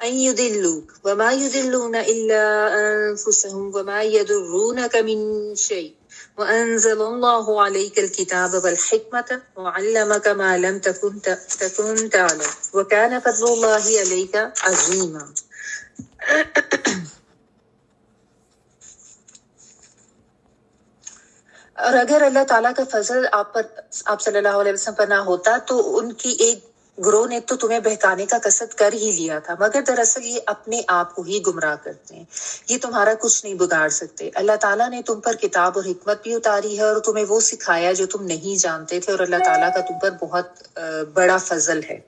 أن يضلوك وما يضلون إلا أنفسهم وما يضرونك من شيء وأنزل الله عليك الكتاب والحكمة وعلمك ما لم تكن تعلم وكان فضل الله عليك عظيما. اور اگر اللہ تعالیٰ کا فضل آپ صلی اللہ علیہ وسلم پر نہ ہوتا تو ان کی ایک گروہ نے تو تمہیں بہکانے کا قصد کر ہی لیا تھا، مگر دراصل یہ اپنے آپ کو ہی گمراہ کرتے ہیں، یہ تمہارا کچھ نہیں بگاڑ سکتے۔ اللہ تعالیٰ نے تم پر کتاب اور حکمت بھی اتاری ہے اور تمہیں وہ سکھایا جو تم نہیں جانتے تھے، اور اللہ تعالیٰ کا تم پر بہت بڑا فضل ہے۔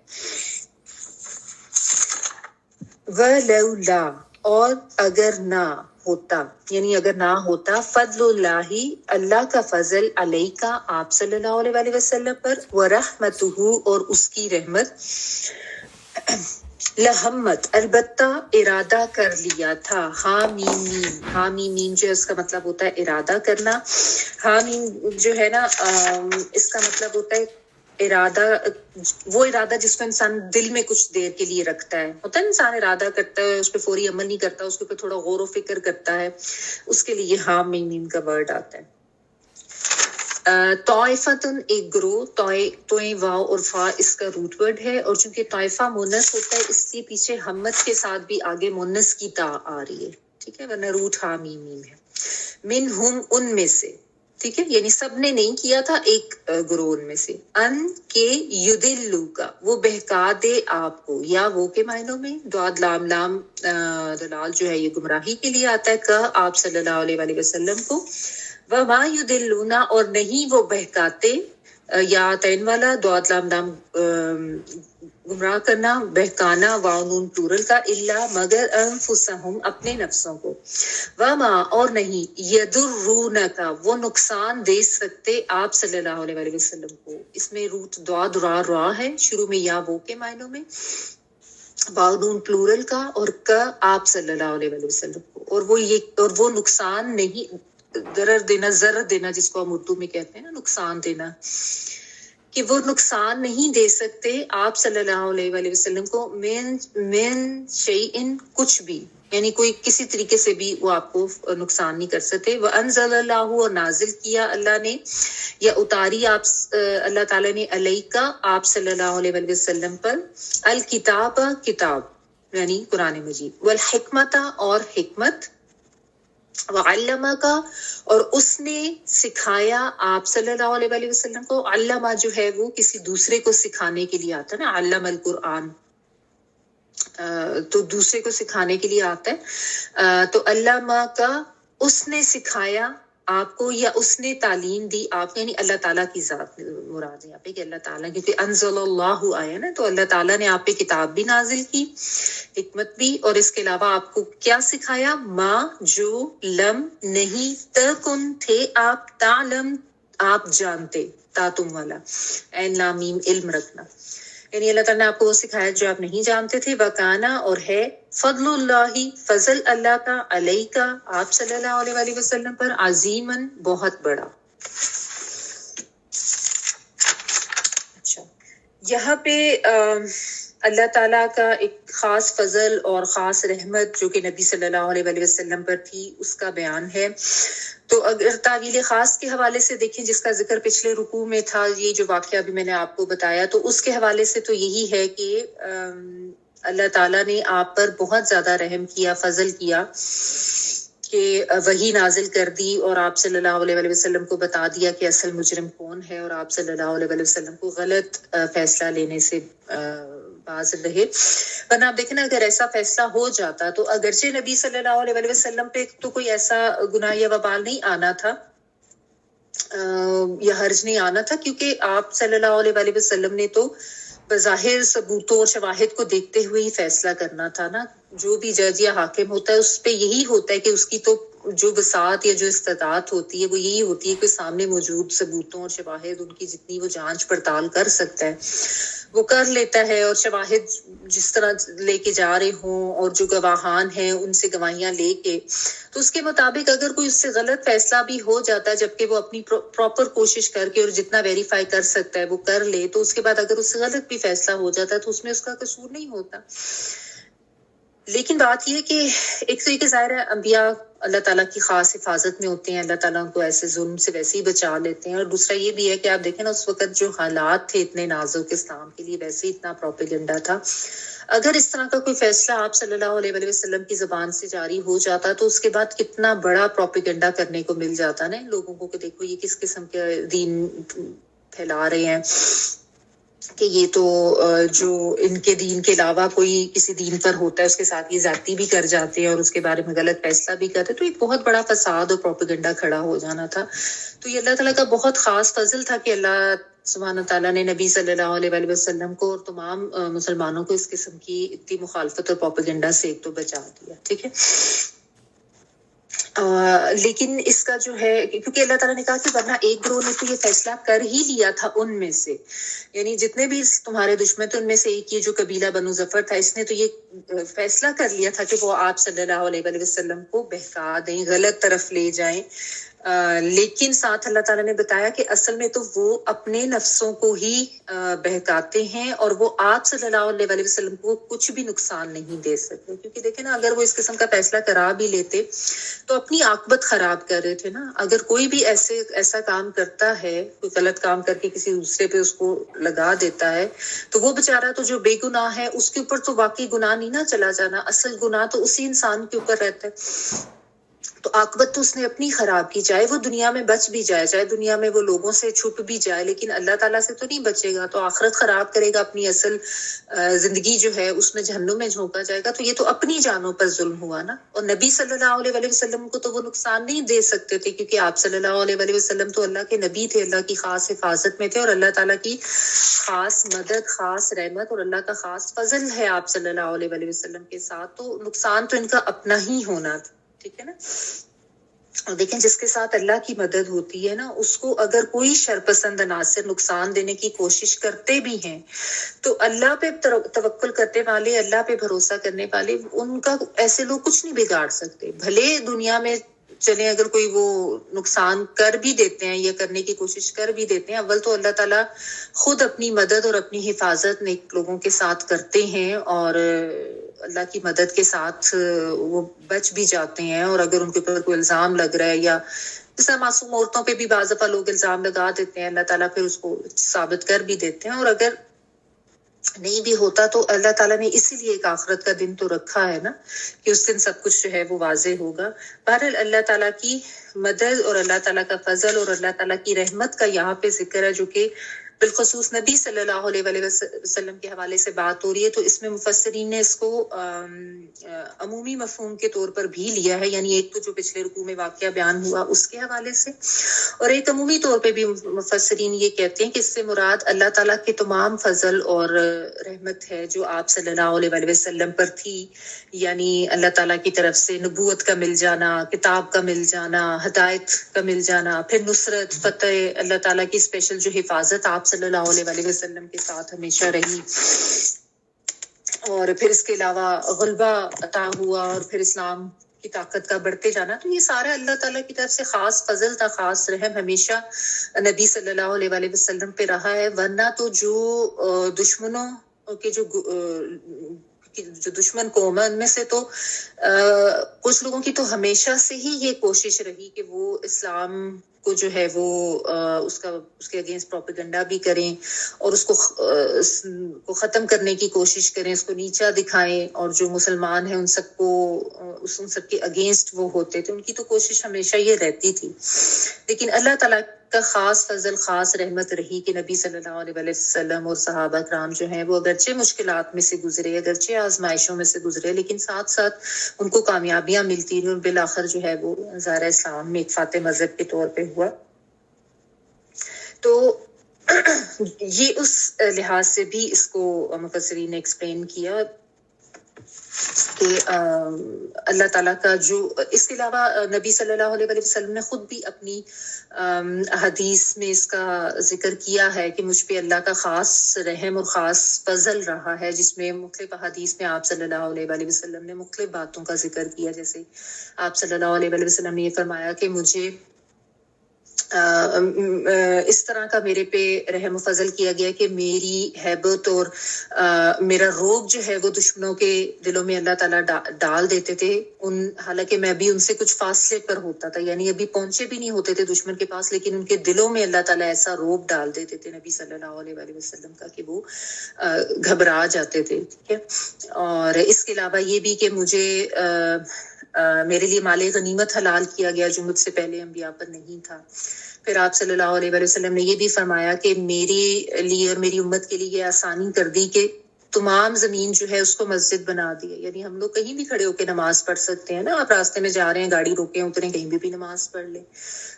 وَلَوْلَا، اور اگر نہ ہوتا، یعنی اگر نہ ہوتا، فضل اللہ، اللہ کا فضل، علیکہ، آپ صلی اللہ علیہ وآلہ وسلم پر، ورحمتہ، اور اس کی رحمت، لہمت، البتہ ارادہ کر لیا تھا، حامیم میم، حامیم میم جو ہے اس کا مطلب ہوتا ہے ارادہ کرنا، حامیم جو ہے نا اس کا مطلب ہوتا ہے ارادہ، وہ ارادہ جس کو انسان دل میں کچھ دیر کے لیے رکھتا ہے، ہوتا ہے انسان ارادہ کرتا ہے، اس پہ فوری عمل نہیں کرتا، اس کے اوپر تھوڑا غور و فکر کرتا ہے، اس کے لیے حام میم کا ورڈ آتا ہے۔ طائفتن، ایک گروہ، توئیں واو اور فا اس کا روٹ ورڈ ہے، اور چونکہ طائفہ مونس ہوتا ہے اس لیے پیچھے ہمت کے ساتھ بھی آگے مونس کی تا آ رہی ہے، ٹھیک ہے، ورنہ روٹ حام میم ہے۔ منہم، ان میں سے، ٹھیک ہے، یعنی سب نے نہیں کیا تھا، ایک گروہ ان میں سے، ان کے یدلو کا، وہ بہکا دے آپ کو، یا وہ کے معنوں میں دعاد لام لام دلال جو ہے یہ گمراہی کے لیے آتا ہے، کہ آپ صلی اللہ علیہ وآلہ وسلم کو، وما یدلون، اور نہیں وہ بہکاتے، یا تین والا دعاد لام لام گمراہ کرنا، بہکانا، واو نون پلورل کا، الا مگر، انفسہم اپنے نفسوں کو، وما اور نہیں، یدرونک وہ نقصان دے سکتے آپ صلی اللہ علیہ وآلہ وسلم کو، اس میں روٹ دعاد را ہے، شروع میں یا وہ کے معنوں میں، واو نون پلورل کا، اور کا آپ صلی اللہ علیہ وآلہ وسلم کو، اور وہ نقصان نہیں، ضرر دینا جس کو ہم اردو میں کہتے ہیں نا نقصان دینا، کہ وہ نقصان نہیں دے سکتے آپ صلی اللہ علیہ وآلہ وسلم کو، من شیئن، کچھ بھی، یعنی کوئی کسی طریقے سے بھی وہ آپ کو نقصان نہیں کر سکتے۔ وَأَنزَلَ اللَّهُ، اور نازل کیا اللہ نے، یا اتاری آپ اللہ تعالیٰ نے، علیکہ، آپ صلی اللہ علیہ وآلہ وسلم پر، الکتاب، کتاب یعنی قرآن مجید، والحکمت، اور حکمت، وعلمہ، اور اس نے سکھایا آپ صلی اللہ علیہ وآلہ وسلم کو، علمہ جو ہے وہ کسی دوسرے کو سکھانے کے لیے آتا ہے نا، علم القرآن، تو دوسرے کو سکھانے کے لیے آتا ہے، تو علامہ کا، اس نے سکھایا آپ کو، یا اس نے تعلیم دی آپ، یعنی اللہ تعالیٰ کی ذات مراد ہے یہاں پہ، کہ اللہ تعالیٰ، کیونکہ انزل اللہ آیا نا، تو اللہ تعالیٰ نے آپ پہ کتاب بھی نازل کی، حکمت بھی، اور اس کے علاوہ آپ کو کیا سکھایا، ماں جو لم نہیں، تکن تھے آپ، تعلم آپ جانتے، تا تم والا، عین لام میم علم رکھنا، یعنی اللہ تعالیٰ نے آپ کو وہ سکھایا جو آپ نہیں جانتے تھے، وکانا، اور ہے، فضل اللہ، فضل اللہ کا، علیکہ، آپ صلی اللہ علیہ وآلہ وسلم پر، عظیماً، بہت بڑا۔ اچھا، یہاں پہ اللہ تعالیٰ کا ایک خاص فضل اور خاص رحمت جو کہ نبی صلی اللہ علیہ وآلہ وسلم پر تھی، اس کا بیان ہے۔ تو اگر تعویل خاص کے حوالے سے دیکھیں، جس کا ذکر پچھلے رکوع میں تھا، یہ جو واقعہ بھی میں نے آپ کو بتایا، تو اس کے حوالے سے تو یہی ہے کہ اللہ تعالیٰ نے آپ پر بہت زیادہ رحم کیا، فضل کیا، کہ وحی نازل کر دی، اور آپ صلی اللہ علیہ وآلہ وسلم کو بتا دیا کہ اصل مجرم کون ہے، اور آپ صلی اللہ علیہ وآلہ وسلم کو غلط فیصلہ لینے سے باز رہے۔ ورنہ آپ دیکھیں نا، اگر ایسا فیصلہ ہو جاتا تو اگرچہ نبی صلی اللہ علیہ وآلہ وسلم پہ تو کوئی ایسا گناہ یا وبال نہیں آنا تھا، یا حرج نہیں آنا تھا، کیونکہ آپ صلی اللہ علیہ وآلہ وسلم نے تو بظاہر ثبوتوں اور شواہد کو دیکھتے ہوئے ہی فیصلہ کرنا تھا نا۔ جو بھی جج یا حاکم ہوتا ہے اس پہ یہی ہوتا ہے کہ اس کی تو جو بساط یا جو استطاعت ہوتی ہے وہ یہی ہوتی ہے کہ سامنے موجود ثبوتوں اور شواہد، ان کی جتنی وہ جانچ پڑتال کر سکتا ہے وہ کر لیتا ہے، اور شواہد جس طرح لے کے جا رہے ہوں، اور جو گواہان ہیں ان سے گواہیاں لے کے، تو اس کے مطابق اگر کوئی اس سے غلط فیصلہ بھی ہو جاتا ہے، جبکہ وہ اپنی پراپر کوشش کر کے اور جتنا ویریفائی کر سکتا ہے وہ کر لے، تو اس کے بعد اگر اس سے غلط بھی فیصلہ ہو جاتا ہے تو اس میں اس کا قصور نہیں ہوتا۔ لیکن بات یہ ہے کہ ایک تو یہ کہ ظاہر ہے انبیاء اللہ تعالیٰ کی خاص حفاظت میں ہوتے ہیں, اللہ تعالیٰ ان کو ایسے ظلم سے ویسے ہی بچا لیتے ہیں. اور دوسرا یہ بھی ہے کہ آپ دیکھیں نا اس وقت جو حالات تھے اتنے نازک اسلام کے لیے, ویسے ہی اتنا پروپیگنڈا تھا. اگر اس طرح کا کوئی فیصلہ آپ صلی اللہ علیہ وآلہ وسلم کی زبان سے جاری ہو جاتا تو اس کے بعد کتنا بڑا پروپیگنڈا کرنے کو مل جاتا نا ان لوگوں کو, کہ دیکھو یہ کس قسم کے دین پھیلا رہے ہیں, کہ یہ تو جو ان کے دین کے علاوہ کوئی کسی دین پر ہوتا ہے اس کے ساتھ یہ زیادتی بھی کر جاتے ہیں اور اس کے بارے میں غلط فیصلہ بھی کرتے. تو ایک بہت بڑا فساد اور پروپیگنڈا کھڑا ہو جانا تھا. تو یہ اللہ تعالیٰ کا بہت خاص فضل تھا کہ اللہ سبحانہ تعالیٰ نے نبی صلی اللہ علیہ وآلہ وسلم کو اور تمام مسلمانوں کو اس قسم کی اتنی مخالفت اور پروپیگنڈا سے ایک تو بچا دیا. ٹھیک ہے, لیکن اس کا جو ہے کیونکہ اللہ تعالیٰ نے کہا کہ ورنہ ایک گروہ نے تو یہ فیصلہ کر ہی لیا تھا ان میں سے, یعنی جتنے بھی تمہارے دشمن تھے ان میں سے ایک یہ جو قبیلہ بنو ظفر تھا, اس نے تو یہ فیصلہ کر لیا تھا کہ وہ آپ صلی اللہ علیہ وآلہ وسلم کو بہکا دیں, غلط طرف لے جائیں. لیکن ساتھ اللہ تعالیٰ نے بتایا کہ اصل میں تو وہ اپنے نفسوں کو ہی بہکاتے ہیں اور وہ آپ صلی اللہ علیہ وآلہ وسلم کو کچھ بھی نقصان نہیں دے سکتے. کیونکہ دیکھیں نا اگر وہ اس قسم کا فیصلہ کرا بھی لیتے تو اپنی عاقبت خراب کر رہے تھے نا. اگر کوئی بھی ایسا کام کرتا ہے, کوئی غلط کام کر کے کسی دوسرے پہ اس کو لگا دیتا ہے, تو وہ بیچارہ تو جو بے گناہ ہے اس کے اوپر تو واقعی گناہ نہیں نہ چلا جانا, اصل گناہ تو اسی انسان کے اوپر رہتا ہے. تو عاقبت تو اس نے اپنی خراب کی, چاہے وہ دنیا میں بچ بھی جائے, چاہے دنیا میں وہ لوگوں سے چھپ بھی جائے, لیکن اللہ تعالیٰ سے تو نہیں بچے گا, تو آخرت خراب کرے گا, اپنی اصل زندگی جو ہے اس میں جہنم میں جھونکا جائے گا. تو یہ تو اپنی جانوں پر ظلم ہوا نا. اور نبی صلی اللہ علیہ وآلہ وسلم کو تو وہ نقصان نہیں دے سکتے تھے, کیونکہ آپ صلی اللہ علیہ وآلہ وسلم تو اللہ کے نبی تھے, اللہ کی خاص حفاظت میں تھے, اور اللہ تعالیٰ کی خاص مدد, خاص رحمت اور اللہ کا خاص فضل ہے آپ صلی اللہ علیہ وآلہ وسلم کے ساتھ. تو نقصان تو ان کا اپنا ہی ہونا تھا. ٹھیک ہے نا. اور دیکھیں جس کے ساتھ اللہ کی مدد ہوتی ہے نا, اس کو اگر کوئی شرپسند عناصر نقصان دینے کی کوشش کرتے بھی ہیں تو اللہ پہ توکل کرنے والے, اللہ پہ بھروسہ کرنے والے, ان کا ایسے لوگ کچھ نہیں بگاڑ سکتے. بھلے دنیا میں چلیں اگر کوئی وہ نقصان کر بھی دیتے ہیں یا کرنے کی کوشش کر بھی دیتے ہیں, اول تو اللہ تعالیٰ خود اپنی مدد اور اپنی حفاظت نیک لوگوں کے ساتھ کرتے ہیں, اور اللہ کی مدد کے ساتھ وہ بچ بھی جاتے ہیں. اور اگر ان کے اوپر کوئی الزام لگ رہا ہے, یا جیسا معصوم عورتوں پہ بھی بعض دفعہ لوگ الزام لگا دیتے ہیں, اللہ تعالیٰ پھر اس کو ثابت کر بھی دیتے ہیں. اور اگر نہیں بھی ہوتا تو اللہ تعالیٰ نے اسی لیے ایک آخرت کا دن تو رکھا ہے نا, کہ اس دن سب کچھ جو ہے وہ واضح ہوگا. بہرحال اللہ تعالیٰ کی مدد اور اللہ تعالیٰ کا فضل اور اللہ تعالیٰ کی رحمت کا یہاں پہ ذکر ہے, جو کہ بالخصوص نبی صلی اللہ علیہ وآلہ وسلم کے حوالے سے بات ہو رہی ہے. تو اس میں مفسرین نے اس کو عمومی مفہوم کے طور پر بھی لیا ہے, یعنی ایک تو جو پچھلے رکوع میں واقعہ بیان ہوا اس کے حوالے سے, اور ایک عمومی طور پہ بھی مفسرین یہ کہتے ہیں کہ اس سے مراد اللہ تعالیٰ کے تمام فضل اور رحمت ہے جو آپ صلی اللہ علیہ وآلہ وسلم پر تھی. یعنی اللہ تعالیٰ کی طرف سے نبوت کا مل جانا, کتاب کا مل جانا, ہدایت کا مل جانا, پھر نصرت, فتح, اللہ تعالیٰ کی اسپیشل جو حفاظت آپ صلی اللہ علیہ وآلہ وسلم کے ساتھ ہمیشہ رہی, اور پھر اس کے علاوہ غلبہ عطا ہوا, اور پھر اسلام کی طاقت کا بڑھتے جانا. تو یہ سارا اللہ تعالیٰ کی طرف سے خاص فضل تھا, خاص رحم ہمیشہ نبی صلی اللہ علیہ وآلہ وسلم پہ رہا ہے. ورنہ تو جو دشمنوں کے جو دشمن قوم ہے ان میں سے تو کچھ لوگوں کی تو ہمیشہ سے ہی یہ کوشش رہی کہ وہ اسلام کو جو ہے وہ اس کے اگینسٹ پروپیگنڈا بھی کریں, اور اس کو ختم کرنے کی کوشش کریں, اس کو نیچا دکھائیں, اور جو مسلمان ہیں ان سب کے اگینسٹ وہ ہوتے تھے. ان کی تو کوشش ہمیشہ یہ رہتی تھی. لیکن اللہ تعالیٰ کا خاص فضل, خاص رحمت رہی کہ نبی صلی اللہ علیہ وسلم اور صحابہ کرام جو ہیں وہ اگرچہ مشکلات میں سے گزرے, اگرچہ آزمائشوں میں سے گزرے, لیکن ساتھ ساتھ ان کو کامیابیاں ملتی رہیں, اور بالآخر جو ہے وہ ظاہر اسلام میں ایک فاتح مذہب کے طور پہ ہوا. تو یہ اس لحاظ سے بھی اس کو مفسرین نے ایکسپلین کیا کہ اللہ تعالیٰ کا جو, اس کے علاوہ نبی صلی اللہ علیہ وسلم نے خود بھی اپنی حدیث میں اس کا ذکر کیا ہے کہ مجھ پہ اللہ کا خاص رحم اور خاص فضل رہا ہے, جس میں مختلف حدیث میں آپ صلی اللہ علیہ وسلم نے مختلف باتوں کا ذکر کیا. جیسے آپ صلی اللہ علیہ وسلم نے یہ فرمایا کہ مجھے اس طرح کا میرے پہ رحم و فضل کیا گیا کہ میری ہیبت اور میرا روب جو ہے وہ دشمنوں کے دلوں میں اللہ تعالیٰ ڈال دیتے تھے. حالانکہ میں بھی ان سے کچھ فاصلے پر ہوتا تھا، یعنی ابھی پہنچے بھی نہیں ہوتے تھے دشمن کے پاس، لیکن ان کے دلوں میں اللہ تعالیٰ ایسا روب ڈال دیتے تھے نبی صلی اللہ علیہ وآلہ وسلم کا کہ وہ گھبرا جاتے تھے. ٹھیک ہے. اور اس کے علاوہ یہ بھی کہ مجھے میرے لیے مال غنیمت حلال کیا گیا جو مجھ سے پہلے انبیاء پر نہیں تھا. پھر آپ صلی اللہ علیہ وآلہ وسلم نے یہ بھی فرمایا کہ میرے لیے اور میری امت کے لیے یہ آسانی کر دی کہ تمام زمین جو ہے اس کو مسجد بنا دی ہے. یعنی ہم لوگ کہیں بھی کھڑے ہو کے نماز پڑھ سکتے ہیں نا، آپ راستے میں جا رہے ہیں، گاڑی روکیں، اتریں، کہیں بھی نماز پڑھ لیں.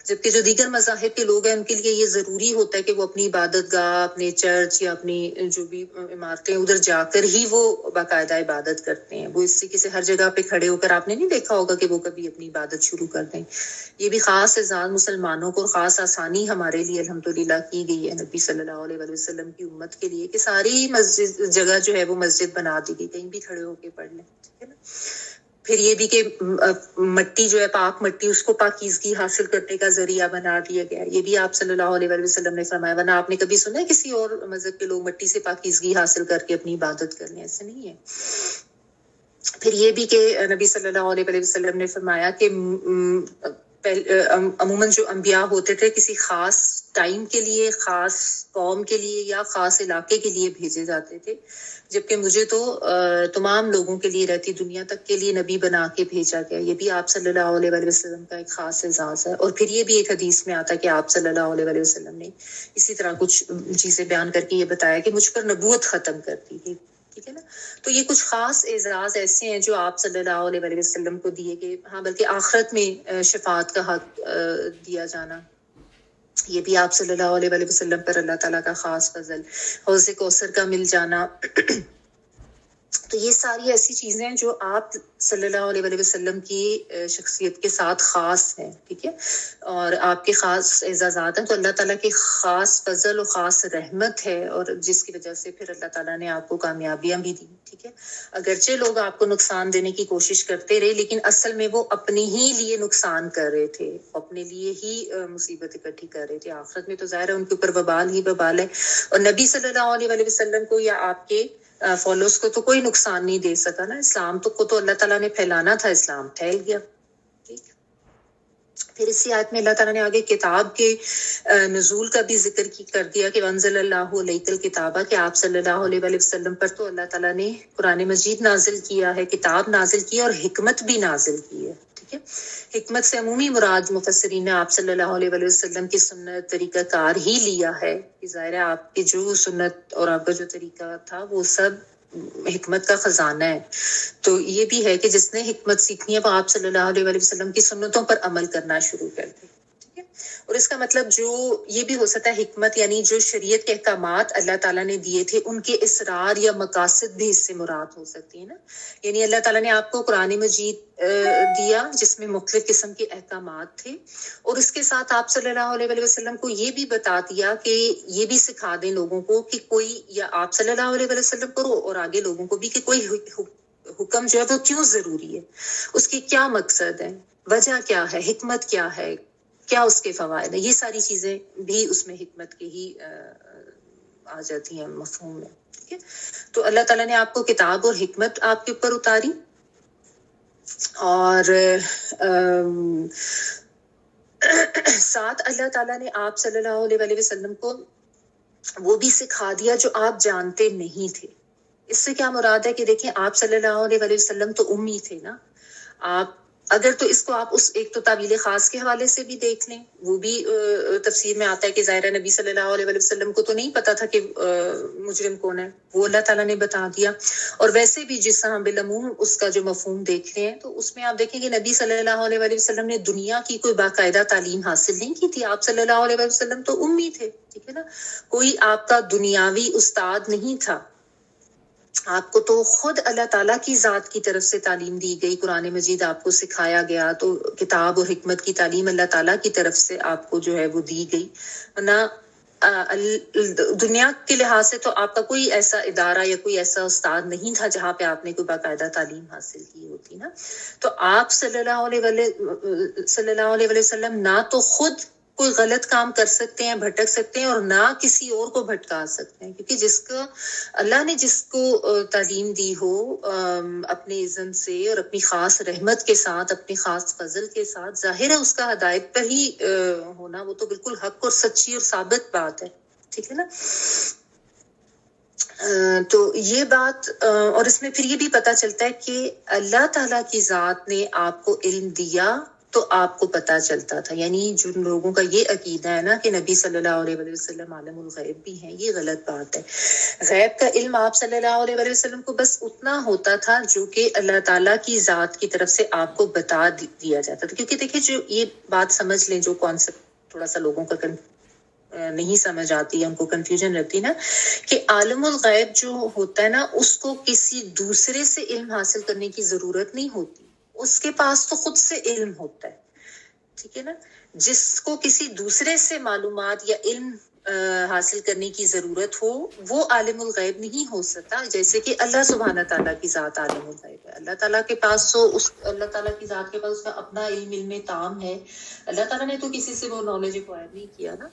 جبکہ جو دیگر مذاہب کے لوگ ہیں ان کے لیے یہ ضروری ہوتا ہے کہ وہ اپنی عبادت گاہ، اپنے چرچ یا اپنی جو بھی عمارتیں ادھر جا کر ہی وہ باقاعدہ عبادت کرتے ہیں. وہ اس طریقے سے ہر جگہ پہ کھڑے ہو کر آپ نے نہیں دیکھا ہوگا کہ وہ کبھی اپنی عبادت شروع کر دیں. یہ بھی خاص اعزاز مسلمانوں کو، خاص آسانی ہمارے لیے الحمدللہ کی گئی ہے نبی صلی اللہ علیہ وسلم کی امت کے لیے کہ ساری مسجد جگہ جو ہے وہ مسجد بنا دی گئی، کہیں بھی کھڑے ہو کے پڑھ لیں. ٹھیک ہے نا. پھر یہ بھی کہ مٹی جو ہے پاک مٹی، اس کو پاکیزگی حاصل کرنے کا ذریعہ بنا دیا گیا. یہ بھی آپ صلی اللہ علیہ وسلم نے فرمایا. ورنہ آپ نے کبھی سنا ہے کسی اور مذہب کے لوگ مٹی سے پاکیزگی حاصل کر کے اپنی عبادت کرنے؟ ایسے نہیں ہے. پھر یہ بھی کہ نبی صلی اللہ علیہ وسلم نے فرمایا کہ عموماً جو انبیاء ہوتے تھے کسی خاص ٹائم کے لیے، خاص قوم کے لیے یا خاص علاقے کے لیے بھیجے جاتے تھے، جبکہ مجھے تو تمام لوگوں کے لیے، رہتی دنیا تک کے لیے نبی بنا کے بھیجا گیا. یہ بھی آپ صلی اللہ علیہ وسلم کا ایک خاص اعزاز ہے. اور پھر یہ بھی ایک حدیث میں آتا ہے کہ آپ صلی اللہ علیہ وسلم نے اسی طرح کچھ چیزیں بیان کر کے یہ بتایا کہ مجھ پر نبوت ختم کر دی گئی. ٹھیک ہے نا. تو یہ کچھ خاص اعزاز ایسے ہیں جو آپ صلی اللہ علیہ وسلم کو دیے گئے. ہاں، بلکہ آخرت میں شفاعت کا حق دیا جانا، یہ بھی آپ صلی اللہ علیہ وسلم پر اللہ تعالیٰ کا خاص فضل. حوض کوثر کا مل جانا. تو یہ ساری ایسی چیزیں ہیں جو آپ صلی اللہ علیہ وسلم کی شخصیت کے ساتھ خاص ہیں. ٹھیک ہے. اور آپ کے خاص اعزازات ہیں. تو اللہ تعالیٰ کی خاص فضل و خاص رحمت ہے، اور جس کی وجہ سے پھر اللہ تعالیٰ نے آپ کو کامیابیاں بھی دی. ٹھیک ہے. اگرچہ لوگ آپ کو نقصان دینے کی کوشش کرتے رہے، لیکن اصل میں وہ اپنے ہی لیے نقصان کر رہے تھے، اپنے لیے ہی مصیبت اکٹھی کر رہے تھے. آخرت میں تو ظاہر ہے ان کے اوپر وبال ہی وبال ہے. اور نبی صلی اللہ علیہ وسلم کو یا آپ کے فالوز کو تو کوئی نقصان نہیں دے سکا نا. اسلام کو تو اللہ تعالیٰ نے پھیلانا تھا، اسلام پھیل گیا. ٹھیک. پھر اسی آیت میں اللہ تعالیٰ نے آگے کتاب کے نزول کا بھی ذکر کر دیا کہ وانزل اللہ علیک الکتاب، کہ آپ صلی اللہ علیہ وسلم پر تو اللہ تعالیٰ نے قرآن مجید نازل کیا ہے، کتاب نازل کی اور حکمت بھی نازل کی ہے. ٹھیک ہے. حکمت سے عمومی مراد مفسرین نے آپ صلی اللہ علیہ وسلم کی سنت، طریقہ کار ہی لیا ہے. ظاہر ہے آپ کی جو سنت اور آپ کا جو طریقہ تھا وہ سب حکمت کا خزانہ ہے. تو یہ بھی ہے کہ جس نے حکمت سیکھنی ہے وہ آپ صلی اللہ علیہ وسلم کی سنتوں پر عمل کرنا شروع کر دے. ٹھیک ہے. اور اس کا مطلب جو یہ بھی ہو سکتا ہے حکمت یعنی جو شریعت کے احکامات اللہ تعالیٰ نے دیے تھے ان کے اسرار یا مقاصد بھی اس سے مراد ہو سکتی ہے نا. یعنی اللہ تعالیٰ نے آپ کو قرآن مجید دیا جس میں مختلف قسم کے احکامات تھے، اور اس کے ساتھ آپ صلی اللہ علیہ وسلم کو یہ بھی بتا دیا کہ یہ بھی سکھا دیں لوگوں کو کہ کوئی، یا آپ صلی اللہ علیہ وسلم کرو اور آگے لوگوں کو بھی، کہ کوئی حکم جو ہے وہ کیوں ضروری ہے، اس کی کیا مقصد ہے، وجہ کیا ہے، حکمت کیا ہے، کیا اس کے فوائد ہیں. یہ ساری چیزیں بھی اس میں حکمت کے ہی آ جاتی ہیں مفہوم میں. ٹھیک ہے. تو اللہ تعالیٰ نے آپ کو کتاب اور حکمت آپ کے اوپر اتاری، اور ساتھ اللہ تعالیٰ نے آپ صلی اللہ علیہ وسلم کو وہ بھی سکھا دیا جو آپ جانتے نہیں تھے. اس سے کیا مراد ہے کہ دیکھیں آپ صلی اللہ علیہ وسلم تو امی تھے نا. آپ اگر تو اس کو آپ اس ایک تو تعویل خاص کے حوالے سے بھی دیکھ لیں، وہ بھی تفسیر میں آتا ہے کہ ظاہر نبی صلی اللہ علیہ وسلم کو تو نہیں پتا تھا کہ مجرم کون ہے، وہ اللہ تعالیٰ نے بتا دیا. اور ویسے بھی جس طرح بالعموم اس کا جو مفہوم دیکھ رہے ہیں تو اس میں آپ دیکھیں کہ نبی صلی اللہ علیہ وسلم نے دنیا کی کوئی باقاعدہ تعلیم حاصل نہیں کی تھی. آپ صلی اللہ علیہ وسلم تو امی تھے. ٹھیک ہے نا. کوئی آپ کا دنیاوی استاد نہیں تھا. آپ کو تو خود اللہ تعالیٰ کی ذات کی طرف سے تعلیم دی گئی، قرآن مجید آپ کو سکھایا گیا. تو کتاب اور حکمت کی تعلیم اللہ تعالیٰ کی طرف سے آپ کو جو ہے وہ دی گئی. ورنہ دنیا کے لحاظ سے تو آپ کا کوئی ایسا ادارہ یا کوئی ایسا استاد نہیں تھا جہاں پہ آپ نے کوئی باقاعدہ تعلیم حاصل کی ہوتی نا. تو آپ صلی اللہ علیہ وسلم نہ تو خود کوئی غلط کام کر سکتے ہیں, بھٹک سکتے ہیں, اور نہ کسی اور کو بھٹکا سکتے ہیں, کیونکہ جس کو اللہ نے جس کو تعلیم دی ہو اپنے اذن سے اور اپنی خاص رحمت کے ساتھ, اپنی خاص فضل کے ساتھ, ظاہر ہے اس کا ہدایت پر ہی ہونا وہ تو بالکل حق اور سچی اور ثابت بات ہے, ٹھیک ہے نا. تو یہ بات, اور اس میں پھر یہ بھی پتہ چلتا ہے کہ اللہ تعالیٰ کی ذات نے آپ کو علم دیا تو آپ کو پتہ چلتا تھا. یعنی جن لوگوں کا یہ عقیدہ ہے نا کہ نبی صلی اللہ علیہ وسلم عالم الغیب بھی ہیں, یہ غلط بات ہے. غیب کا علم آپ صلی اللہ علیہ وسلم کو بس اتنا ہوتا تھا جو کہ اللہ تعالیٰ کی ذات کی طرف سے آپ کو بتا دیا جاتا تھا. کیونکہ دیکھیں, جو یہ بات سمجھ لیں, جو کانسیپٹ تھوڑا سا لوگوں کا نہیں سمجھ آتی ہے, ان کو کنفیوژن رہتی نا, کہ عالم الغیب جو ہوتا ہے نا اس کو کسی دوسرے سے علم حاصل کرنے کی ضرورت نہیں ہوتی, اس کے پاس تو خود سے علم ہوتا ہے, ٹھیک ہے نا. جس کو کسی دوسرے سے معلومات یا علم حاصل کرنے کی ضرورت ہو وہ عالم الغیب نہیں ہو سکتا. جیسے کہ اللہ سبحانہ تعالیٰ کی ذات عالم الغیب ہے. اللہ تعالیٰ کے پاس تو اللہ تعالیٰ کی ذات کے پاس اس کا اپنا علم تام ہے. اللہ تعالیٰ نے تو کسی سے وہ نالج ایکوائر نہیں کیا نا,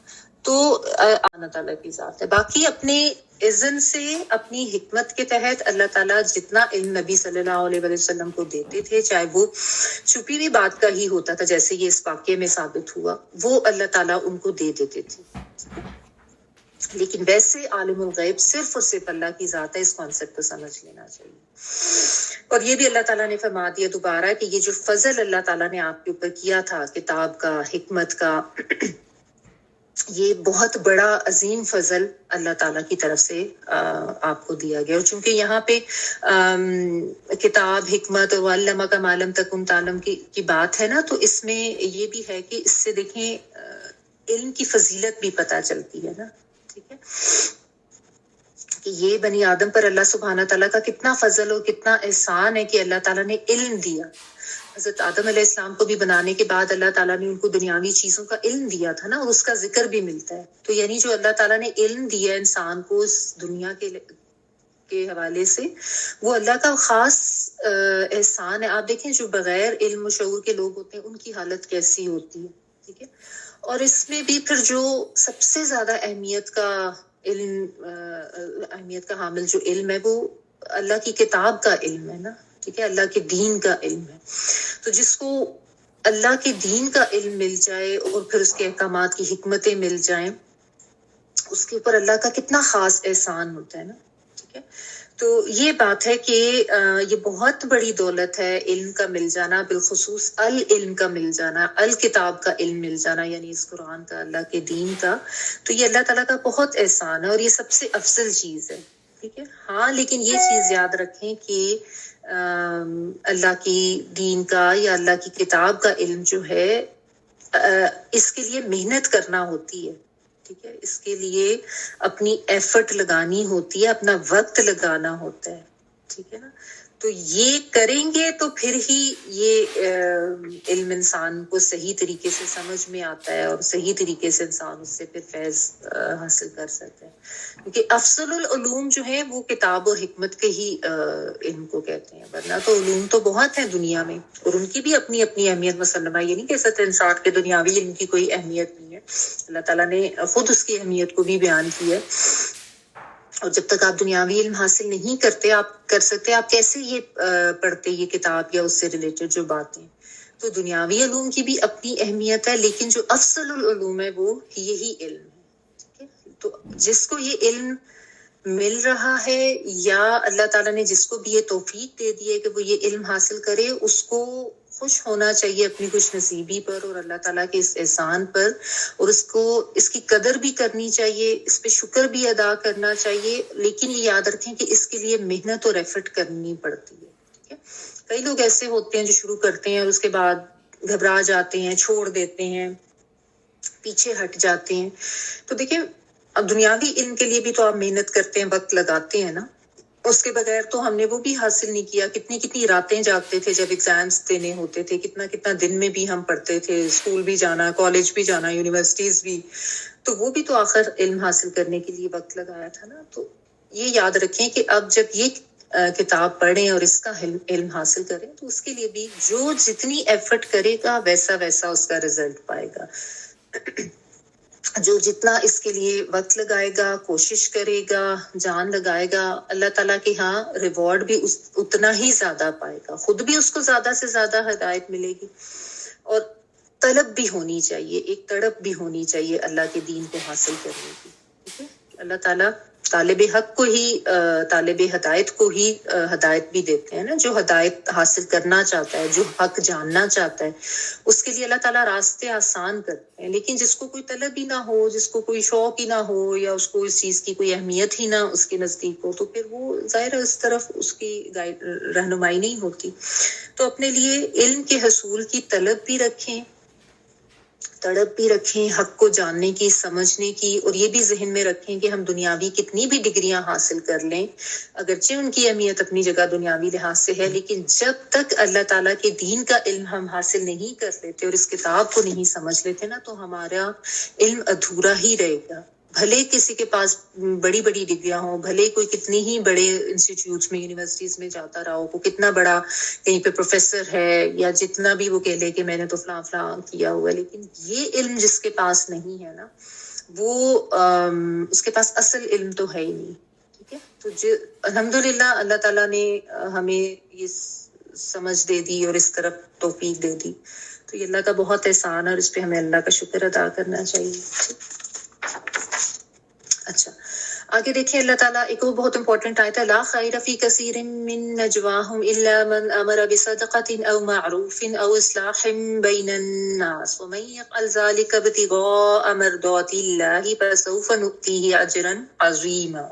تو اللہ تعالیٰ کی ذات ہے. باقی اپنے اذن سے, اپنی حکمت کے تحت اللہ تعالیٰ جتنا علم نبی صلی اللہ علیہ وسلم کو دیتے تھے, چاہے وہ چھپی ہوئی بات کا ہی ہوتا تھا, جیسے یہ اس واقعے میں ثابت ہوا, وہ اللہ تعالیٰ ان کو دے دیتے تھے. لیکن ویسے عالم الغیب صرف اور صرف اللہ کی ذات ہے, اس کانسیپٹ کو سمجھ لینا چاہیے. اور یہ بھی اللہ تعالیٰ نے فرما دیا دوبارہ کہ یہ جو فضل اللہ تعالیٰ نے آپ کے اوپر کیا تھا, کتاب کا, حکمت کا, یہ بہت بڑا عظیم فضل اللہ تعالیٰ کی طرف سے آپ کو دیا گیا. اور چونکہ یہاں پہ کتاب, حکمت اور علمہ کا معلوم تکن تعلم کی بات ہے نا, تو اس میں یہ بھی ہے کہ اس سے دیکھیں علم کی فضیلت بھی پتہ چلتی ہے نا, ٹھیک ہے, کہ یہ بنی آدم پر اللہ سبحانہ تعالیٰ کا کتنا فضل اور کتنا احسان ہے کہ اللہ تعالیٰ نے علم دیا. حضرت آدم علیہ السلام کو بھی بنانے کے بعد اللہ تعالیٰ نے ان کو دنیاوی چیزوں کا علم دیا تھا نا, اور اس کا ذکر بھی ملتا ہے. تو یعنی جو اللہ تعالیٰ نے علم دیا انسان کو اس دنیا کے حوالے سے, وہ اللہ کا خاص احسان ہے. آپ دیکھیں جو بغیر علم و شعور کے لوگ ہوتے ہیں ان کی حالت کیسی ہوتی ہے, ٹھیک ہے. اور اس میں بھی پھر جو سب سے زیادہ اہمیت کا حامل جو علم ہے وہ اللہ کی کتاب کا علم ہے نا, ٹھیک ہے, اللہ کے دین کا علم ہے. تو جس کو اللہ کے دین کا علم مل جائے اور پھر اس کے احکامات کی حکمتیں مل جائیں, اس کے اوپر اللہ کا کتنا خاص احسان ہوتا ہے نا, ٹھیک ہے. تو یہ بات ہے کہ یہ بہت بڑی دولت ہے علم کا مل جانا, بالخصوص العلم کا مل جانا, الکتاب کا علم مل جانا, یعنی اس قرآن کا, اللہ کے دین کا. تو یہ اللہ تعالیٰ کا بہت احسان ہے اور یہ سب سے افضل چیز ہے, ٹھیک ہے. ہاں لیکن یہ چیز یاد رکھیں کہ اللہ کی دین کا یا اللہ کی کتاب کا علم جو ہے اس کے لیے محنت کرنا ہوتی ہے, ٹھیک ہے. اس کے لیے اپنی ایفرٹ لگانی ہوتی ہے, اپنا وقت لگانا ہوتا ہے, ٹھیک ہے نا. تو یہ کریں گے تو پھر ہی یہ علم انسان کو صحیح طریقے سے سمجھ میں آتا ہے اور صحیح طریقے سے انسان اس سے پھر فیض حاصل کر سکتا ہے. کیونکہ افضل العلوم جو ہے وہ کتاب اور حکمت کے ہی علم کو کہتے ہیں, ورنہ تو علوم تو بہت ہیں دنیا میں اور ان کی بھی اپنی اپنی اہمیت مسلمہ. یہ نہیں کہہ سکتے انسان کے دنیاوی علم کی کوئی اہمیت نہیں ہے, اللہ تعالیٰ نے خود اس کی اہمیت کو بھی بیان کی ہے. اور جب تک آپ دنیاوی علم حاصل نہیں کر سکتے, آپ کیسے یہ پڑھتے یہ کتاب یا اس سے ریلیٹڈ جو باتیں. تو دنیاوی علوم کی بھی اپنی اہمیت ہے, لیکن جو افضل العلوم ہے وہ یہی علم ہے, ٹھیک ہے. تو جس کو یہ علم مل رہا ہے یا اللہ تعالیٰ نے جس کو بھی یہ توفیق دے دی ہے کہ وہ یہ علم حاصل کرے, اس کو خوش ہونا چاہیے اپنی خوش نصیبی پر اور اللہ تعالیٰ کے اس احسان پر, اور اس کو اس کی قدر بھی کرنی چاہیے, اس پہ شکر بھی ادا کرنا چاہیے. لیکن یہ یاد رکھیں کہ اس کے لیے محنت اور ایفرٹ کرنی پڑتی ہے, ٹھیک ہے. کئی لوگ ایسے ہوتے ہیں جو شروع کرتے ہیں اور اس کے بعد گھبرا جاتے ہیں, چھوڑ دیتے ہیں, پیچھے ہٹ جاتے ہیں. تو دیکھیں اب دنیاوی علم کے لیے بھی تو آپ محنت کرتے ہیں, وقت لگاتے ہیں نا, اس کے بغیر تو ہم نے وہ بھی حاصل نہیں کیا. کتنی راتیں جاگتے تھے جب ایگزامز دینے ہوتے تھے, کتنا دن میں بھی ہم پڑھتے تھے, اسکول بھی جانا, کالج بھی جانا, یونیورسٹیز بھی, تو وہ بھی تو آخر علم حاصل کرنے کے لیے وقت لگایا تھا نا. تو یہ یاد رکھیں کہ اب جب یہ کتاب پڑھیں اور اس کا علم حاصل کریں تو اس کے لیے بھی جو جتنی ایفرٹ کرے گا ویسا اس کا رزلٹ پائے گا. جو جتنا اس کے لیے وقت لگائے گا، کوشش کرے گا، جان لگائے گا، اللہ تعالیٰ کے ہاں ریوارڈ بھی اتنا ہی زیادہ پائے گا. خود بھی اس کو زیادہ سے زیادہ ہدایت ملے گی، اور طلب بھی ہونی چاہیے، ایک تڑپ بھی ہونی چاہیے اللہ کے دین کو حاصل کرنے کی. ٹھیک ہے، اللہ تعالیٰ طالب حق کو ہی طالب ہدایت کو ہی ہدایت بھی دیتے ہیں نا. جو ہدایت حاصل کرنا چاہتا ہے، جو حق جاننا چاہتا ہے، اس کے لیے اللہ تعالیٰ راستے آسان کرتے ہیں. لیکن جس کو کوئی طلب ہی نہ ہو، جس کو کوئی شوق ہی نہ ہو، یا اس کو اس چیز کی کوئی اہمیت ہی نہ اس کے نزدیک ہو، تو پھر وہ ظاہر ہے اس طرف اس کی رہنمائی نہیں ہوتی. تو اپنے لیے علم کے حصول کی طلب بھی رکھیں، تڑپ بھی رکھیں حق کو جاننے کی، سمجھنے کی، اور یہ بھی ذہن میں رکھیں کہ ہم دنیاوی کتنی بھی ڈگریاں حاصل کر لیں، اگرچہ ان کی اہمیت اپنی جگہ دنیاوی لحاظ سے ہے، لیکن جب تک اللہ تعالیٰ کے دین کا علم ہم حاصل نہیں کر لیتے اور اس کتاب کو نہیں سمجھ لیتے نا، تو ہمارا علم ادھورا ہی رہے گا. بھلے کسی کے پاس بڑی بڑی ڈگریاں ہوں، بھلے کوئی کتنی ہی بڑے انسٹیٹیوٹس میں، یونیورسٹیز میں جاتا رہا ہو، کو کتنا بڑا کہیں پہ پروفیسر ہے، یا جتنا بھی وہ کہہ لے کہ میں نے تو فلاں فلاں کیا ہوا، لیکن یہ علم جس کے پاس نہیں ہے نا، وہ اس کے پاس اصل علم تو ہے ہی نہیں. ٹھیک ہے، تو الحمدللہ اللہ تعالیٰ نے ہمیں یہ سمجھ دے دی اور اس طرف توفیق دے دی، تو یہ اللہ کا بہت احسان ہے، اور اس پہ ہمیں اللہ کا شکر ادا کرنا چاہیے. اچھا آگے دیکھیں، اللہ تعالیٰ ایک اور بہت امپورٹنٹ آیت ہے، لا خیر فی کثیر من نجواہم الا من امر بصدقۃ او معروف او اصلاح بین الناس ومن یفعل ذلک ابتغاء مرضات اللہ فسوف نؤتیہ اجرا عظیما.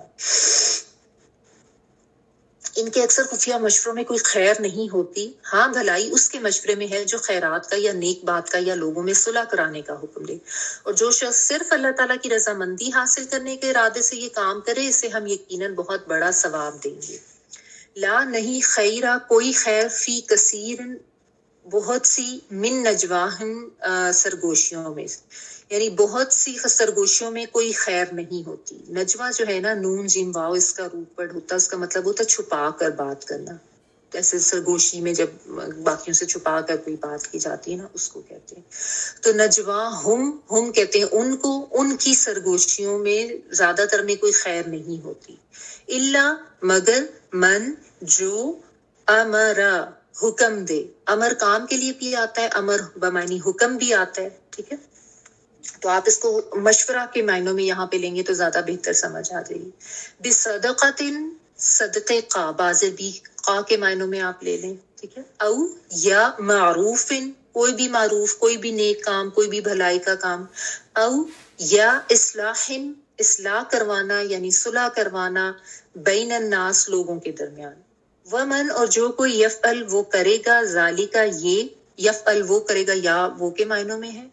ان کے اکثر خفیہ مشوروں میں کوئی خیر نہیں ہوتی، ہاں بھلائی اس کے مشورے میں ہے جو خیرات کا یا نیک بات کا یا لوگوں میں صلح کرانے کا حکم دے. اور جو شخص صرف اللہ تعالیٰ کی رضامندی حاصل کرنے کے ارادے سے یہ کام کرے، اسے ہم یقیناً بہت بڑا ثواب دیں گے. لا نہیں خیرہ کوئی خیر، فی کثیر بہت سی، من نجواہم سرگوشیوں میں، یعنی بہت سی سرگوشیوں میں کوئی خیر نہیں ہوتی. نجوا جو ہے نا، نون جیم واو اس کا روپ ورڈ ہوتا ہے، اس کا مطلب ہوتا ہے چھپا کر بات کرنا. ایسے سرگوشی میں جب باقیوں سے چھپا کر کوئی بات کی جاتی ہے نا، اس کو کہتے ہیں. تو نجوا ہم کہتے ہیں ان کو، ان کی سرگوشیوں میں زیادہ تر میں کوئی خیر نہیں ہوتی. الا مگر، من جو، امرا حکم دے. امر کام کے لیے بھی آتا ہے، امر بمعنی حکم بھی آتا ہے. ٹھیک ہے، تو آپ اس کو مشورہ کے معنوں میں یہاں پہ لیں گے تو زیادہ بہتر سمجھ آ جائے گی. بصدقۃ صدقے کا، بازر بھی قا کے معنوں میں آپ لے لیں. ٹھیک ہے، او یا معروف کوئی بھی معروف، کوئی بھی نیک کام، کوئی بھی بھلائی کا کام. او یا اصلاح اصلاح کروانا، یعنی صلح کروانا، بین الناس لوگوں کے درمیان. ومن اور جو کوئی یفعل وہ کرے گا، ذالکا یہ، یفعل وہ کرے گا، یا وہ کے معنوں میں ہے،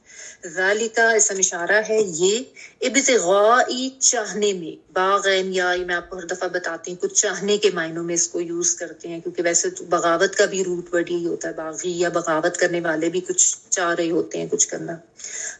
ذالکا اسم اشارہ ہے، یہ ابتغائی چاہنے میں، باغین یا میں آپ کو ہر دفعہ بتاتی ہوں کچھ چاہنے کے معنوں میں اس کو یوز کرتے ہیں، کیونکہ ویسے تو بغاوت کا بھی روٹ ورڈ ہی ہوتا ہے، باغی یا بغاوت کرنے والے بھی کچھ چاہ رہے ہوتے ہیں کچھ کرنا.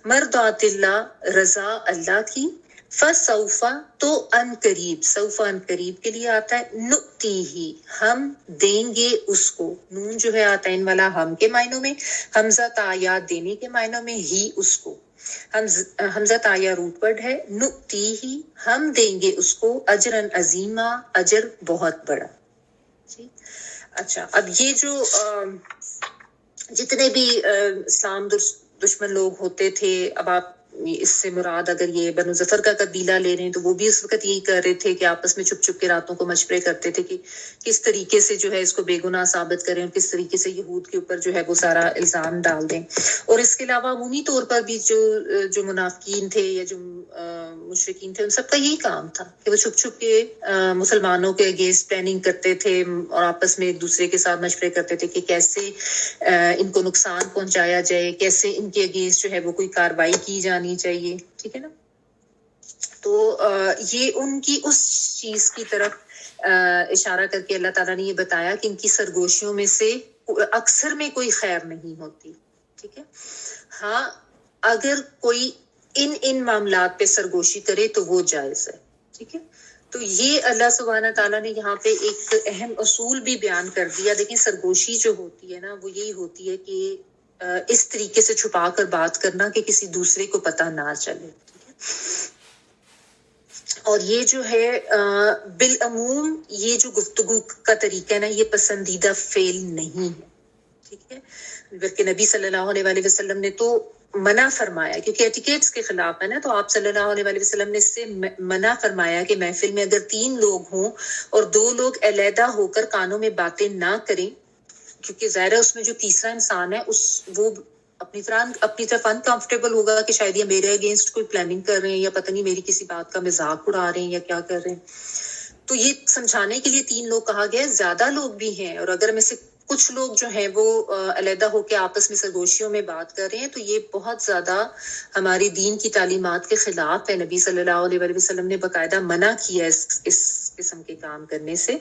مرضات اللہ رضا اللہ کی، فسوف تو ان قریب، سوف ان قریب کے لیے آتا ہے، نؤتی ہی ہم دیں گے اس کو. نون جو ہے آتا ہے ان والا ہم کے معنوں میں، حمزہ تایا دینے کے معنوں میں، ہی اس کو، حمزہ تایا روٹ ورڈ ہے. نؤتی ہی ہم دیں گے اس کو، اجرن عظیما اجر بہت بڑا. اچھا اب یہ جو جتنے بھی اسلام دشمن لوگ ہوتے تھے، اب آپ اس سے مراد اگر یہ بنو ظفر کا قبیلہ لے رہے ہیں تو وہ بھی اس وقت یہی کر رہے تھے کہ آپس میں چھپ چھپ کے راتوں کو مشورے کرتے تھے کہ کس طریقے سے جو ہے اس کو بے گناہ ثابت کریں، اور کس طریقے سے یہود کے اوپر جو ہے وہ سارا الزام ڈال دیں. اور اس کے علاوہ عمومی طور پر بھی جو منافقین تھے یا جو مشرکین تھے، ان سب کا یہی کام تھا کہ وہ چھپ چھپ کے مسلمانوں کے اگینسٹ پلاننگ کرتے تھے، اور آپس میں ایک دوسرے کے ساتھ مشورے کرتے تھے کہ کیسے ان کو نقصان پہنچایا جائے، کیسے ان کے اگینسٹ جو ہے وہ کوئی کارروائی کی جانی چاہیے. ٹھیک ہے نا، تو یہ ان کی اس چیز کی طرف اشارہ کر کے اللہ تعالیٰ نے یہ بتایا کہ ان کی سرگوشیوں میں سے اکثر میں کوئی خیر نہیں ہوتی. ٹھیک ہے، ہاں اگر کوئی ان معاملات پہ سرگوشی کرے تو وہ جائز ہے. ٹھیک ہے، تو یہ اللہ سبحانہ تعالیٰ نے یہاں پہ ایک اہم اصول بھی بیان کر دیا. دیکھیں سرگوشی جو ہوتی ہے نا، وہ یہی ہوتی ہے کہ اس طریقے سے چھپا کر بات کرنا کہ کسی دوسرے کو پتہ نہ چلے. اور یہ جو ہے بالعموم یہ جو گفتگو کا طریقہ ہے نا یہ پسندیدہ فعل نہیں ہے. ٹھیک ہے, بلکہ نبی صلی اللہ علیہ وآلہ وسلم نے تو منع فرمایا, کیونکہ ایٹیکیٹس کے خلاف ہے نا, تو آپ صلی اللہ علیہ وآلہ وسلم نے اس سے منع فرمایا کہ محفل میں اگر 3 لوگ ہوں اور 2 لوگ علیحدہ ہو کر کانوں میں باتیں نہ کریں, کیونکہ ظاہر ہے اس میں جو تیسرا انسان ہے وہ اپنی طرف انکمفرٹیبل ہوگا کہ شاید یہ میرے اگینسٹ کوئی پلاننگ کر رہے ہیں یا پتہ نہیں میری کسی بات کا مذاق اڑا رہے ہیں یا کیا کر رہے ہیں. تو یہ سمجھانے کے لیے 3 لوگ کہا گیا ہے. زیادہ لوگ بھی ہیں اور اگر میں سے کچھ لوگ جو ہیں وہ علیحدہ ہو کے آپس میں سرگوشیوں میں بات کر رہے ہیں تو یہ بہت زیادہ ہماری دین کی تعلیمات کے خلاف ہے. نبی صلی اللہ علیہ وسلم نے باقاعدہ منع کیا اس قسم کے کام کرنے سے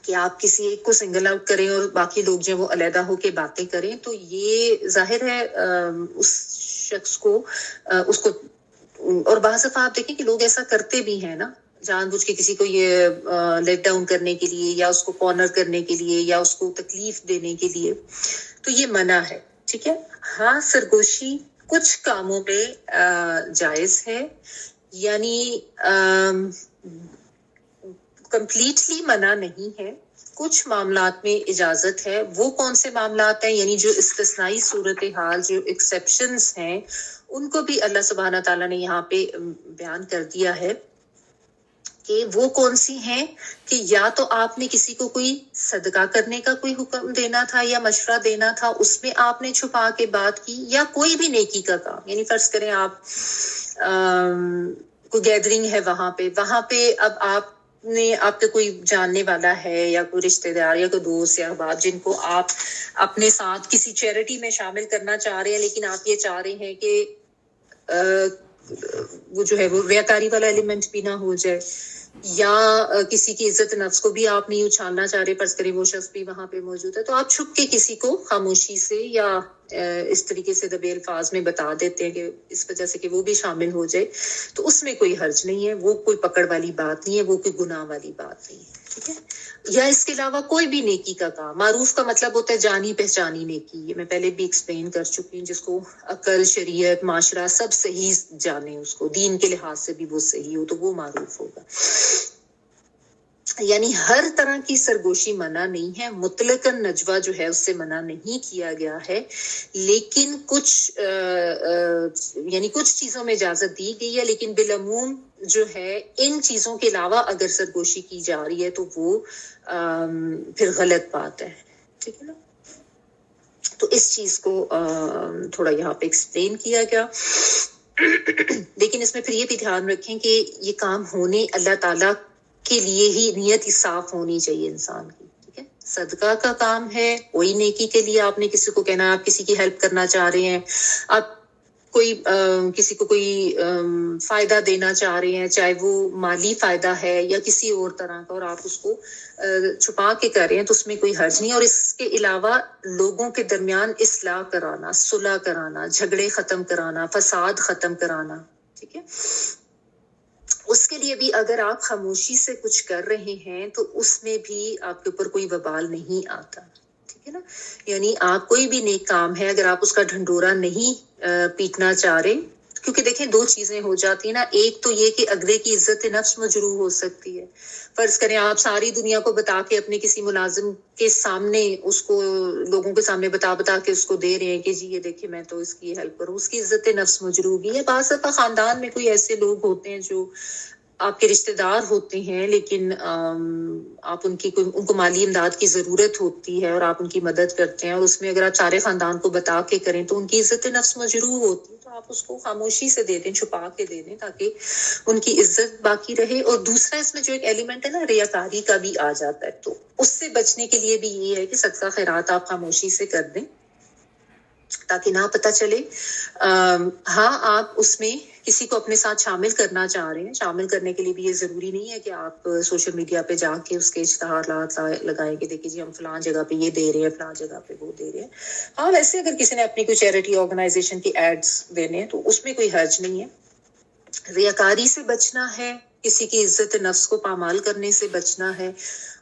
کہ آپ کسی ایک کو سنگل آؤٹ کریں اور باقی لوگ جو وہ علیحدہ ہو کے باتیں کریں. تو یہ ظاہر ہے اس شخص کو اور بعض دفعہ آپ دیکھیں کہ لوگ ایسا کرتے بھی ہیں نا, جان بوجھ کے کسی کو یہ لیٹ ڈاؤن کرنے کے لیے یا اس کو کارنر کرنے کے لیے یا اس کو تکلیف دینے کے لیے. تو یہ منع ہے. ٹھیک ہے, ہاں سرگوشی کچھ کاموں میں جائز ہے, یعنی کمپلیٹلی منع نہیں ہے. کچھ معاملات میں اجازت ہے. وہ کون سے معاملات ہیں, یعنی جو استثنائی صورتحال جو ایکسیپشنز ہیں ان کو بھی اللہ سبحانہ تعالیٰ نے یہاں پہ بیان کر دیا ہے کہ وہ کون سی ہیں. کہ یا تو آپ نے کسی کو کوئی صدقہ کرنے کا کوئی حکم دینا تھا یا مشورہ دینا تھا, اس میں آپ نے چھپا کے بات کی, یا کوئی بھی نیکی کا کام, یعنی فرض کریں آپ کوئی گیدرنگ ہے وہاں پہ اب آپ کے کوئی جاننے والا ہے یا کوئی رشتہ دار یا کوئی دوست یا احباب جن کو آپ اپنے ساتھ کسی چیریٹی میں شامل کرنا چاہ رہے ہیں, لیکن آپ یہ چاہ رہے ہیں کہ وہ جو ہے وہ ریاکاری والا ایلیمنٹ بھی نہ ہو جائے, یا کسی کی عزت نفس کو بھی آپ نہیں اچھالنا چاہ رہے, فرض کریں وہ شخص بھی وہاں پہ موجود ہے, تو آپ چھپ کے کسی کو خاموشی سے یا اس طریقے سے دبے الفاظ میں بتا دیتے ہیں کہ اس وجہ سے کہ وہ بھی شامل ہو جائے, تو اس میں کوئی حرج نہیں ہے. وہ کوئی پکڑ والی بات نہیں ہے, وہ کوئی گناہ والی بات نہیں ہے. ٹھیک ہے, یا اس کے علاوہ کوئی بھی نیکی کا کام. معروف کا مطلب ہوتا ہے جانی پہچانی نیکی, یہ میں پہلے بھی ایکسپلین کر چکی ہوں, جس کو عقل, شریعت, معاشرہ سب صحیح جانے, اس کو دین کے لحاظ سے بھی وہ صحیح ہو تو وہ معروف ہوگا. یعنی ہر طرح کی سرگوشی منع نہیں ہے. مطلقاً نجوہ جو ہے اس سے منع نہیں کیا گیا ہے, لیکن کچھ چیزوں میں اجازت دی گئی ہے. لیکن بالعموم جو ہے ان چیزوں کے علاوہ اگر سرگوشی کی جا رہی ہے تو وہ پھر غلط بات ہے. ٹھیک ہے نا, تو اس چیز کو تھوڑا یہاں پہ ایکسپلین کیا گیا. لیکن اس میں پھر یہ بھی دھیان رکھیں کہ یہ کام ہونے اللہ تعالیٰ کے لیے ہی نیت ہی صاف ہونی چاہیے انسان کی. ٹھیک ہے, صدقہ کا کام ہے, کوئی نیکی کے لیے آپ نے کسی کو کہنا, آپ کسی کی ہیلپ کرنا چاہ رہے ہیں, آپ کسی کو کوئی فائدہ دینا چاہ رہے ہیں, چاہے وہ مالی فائدہ ہے یا کسی اور طرح کا, اور آپ اس کو چھپا کے کر رہے ہیں تو اس میں کوئی حرج نہیں. اور اس کے علاوہ لوگوں کے درمیان اصلاح کرانا, صلح کرانا, جھگڑے ختم کرانا, فساد ختم کرانا, ٹھیک ہے, اس کے لیے بھی اگر آپ خاموشی سے کچھ کر رہے ہیں تو اس میں بھی آپ کے اوپر کوئی وبال نہیں آتا. ٹھیک ہے نا, یعنی آپ کوئی بھی نیک کام ہے اگر آپ اس کا ڈھنڈورا نہیں پیٹنا چاہ رہے, کیونکہ دیکھیں 2 چیزیں ہو جاتی ہیں نا. ایک تو یہ کہ اگلے کی عزت نفس مجروح ہو سکتی ہے. فرض کریں آپ ساری دنیا کو بتا کے اپنے کسی ملازم کے سامنے اس کو لوگوں کے سامنے بتا کے اس کو دے رہے ہیں کہ جی یہ دیکھیں میں تو اس کی ہیلپ کروں, اس کی عزت نفس مجروح ہوگی. ہے بعض دفعہ خاندان میں کوئی ایسے لوگ ہوتے ہیں جو آپ کے رشتہ دار ہوتے ہیں, لیکن آپ ان کو مالی امداد کی ضرورت ہوتی ہے اور آپ ان کی مدد کرتے ہیں, اور اس میں اگر آپ سارے خاندان کو بتا کے کریں تو ان کی عزت نفس مجروح ہوتی ہے. تو آپ اس کو خاموشی سے دے دیں, چھپا کے دے دیں تاکہ ان کی عزت باقی رہے. اور دوسرا اس میں جو ایک ایلیمنٹ ہے نا ریاکاری کا بھی آ جاتا ہے, تو اس سے بچنے کے لیے بھی یہ ہے کہ صدقہ خیرات آپ خاموشی سے کر دیں تاکہ نہ پتہ چلے. ہاں آپ اس میں کسی کو اپنے ساتھ شامل کرنا چاہ رہے ہیں, شامل کرنے کے لیے بھی یہ ضروری نہیں ہے کہ آپ سوشل میڈیا پہ جا کے اس کے اشتہارات لگائیں کہ دیکھیے جی ہم فلاں جگہ پہ یہ دے رہے ہیں, فلاں جگہ پہ وہ دے رہے ہیں. ہاں ویسے اگر کسی نے اپنی کوئی چیریٹی آرگنائزیشن کی ایڈز دینے ہیں تو اس میں کوئی حرج نہیں ہے. ریاکاری سے بچنا ہے, کسی کی عزت نفس کو پامال کرنے سے بچنا ہے.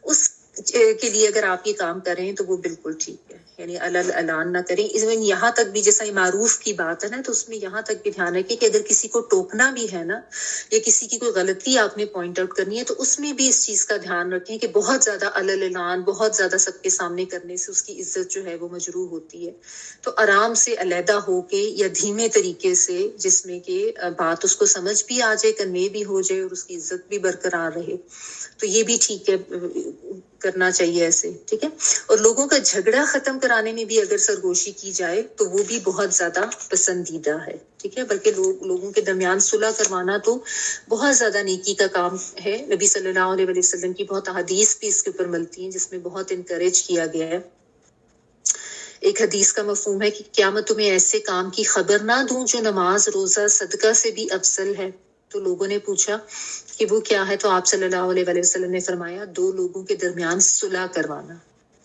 اس کے لیے اگر آپ یہ کام کریں تو وہ بالکل ٹھیک ہے، یعنی اعلان نہ کریں. ایون یہاں تک بھی جیسا معروف کی بات ہے نا، تو اس میں یہاں تک بھی دھیان رکھیں کہ اگر کسی کو ٹوکنا بھی ہے نا، یا کسی کی کوئی غلطی آپ نے پوائنٹ آؤٹ کرنی ہے، تو اس میں بھی اس چیز کا دھیان رکھیں کہ بہت زیادہ اعلان، بہت زیادہ سب کے سامنے کرنے سے اس کی عزت جو ہے وہ مجروح ہوتی ہے. تو آرام سے علیحدہ ہو کے یا دھیمے طریقے سے، جس میں کہ بات اس کو سمجھ بھی آ جائے، کنوے بھی ہو جائے، اور اس کی عزت بھی برقرار رہے، تو یہ بھی ٹھیک ہے، کرنا چاہیے ایسے. ٹھیک ہے. اور لوگوں کا جھگڑا ختم کرانے میں بھی اگر سرگوشی کی جائے تو وہ بھی بہت زیادہ پسندیدہ ہے. ٹھیک ہے. بلکہ لوگوں کے درمیان صلح کروانا تو بہت زیادہ نیکی کا کام ہے. نبی صلی اللہ علیہ وسلم کی بہت احادیث بھی اس کے اوپر ملتی ہیں، جس میں بہت انکریج کیا گیا ہے. ایک حدیث کا مفہوم ہے کہ کیا میں تمہیں ایسے کام کی خبر نہ دوں جو نماز، روزہ، صدقہ سے بھی افضل ہے؟ تو لوگوں نے پوچھا کہ وہ کیا ہے، تو آپ صلی اللہ علیہ وسلم نے فرمایا، دو لوگوں کے درمیان صلح کروانا.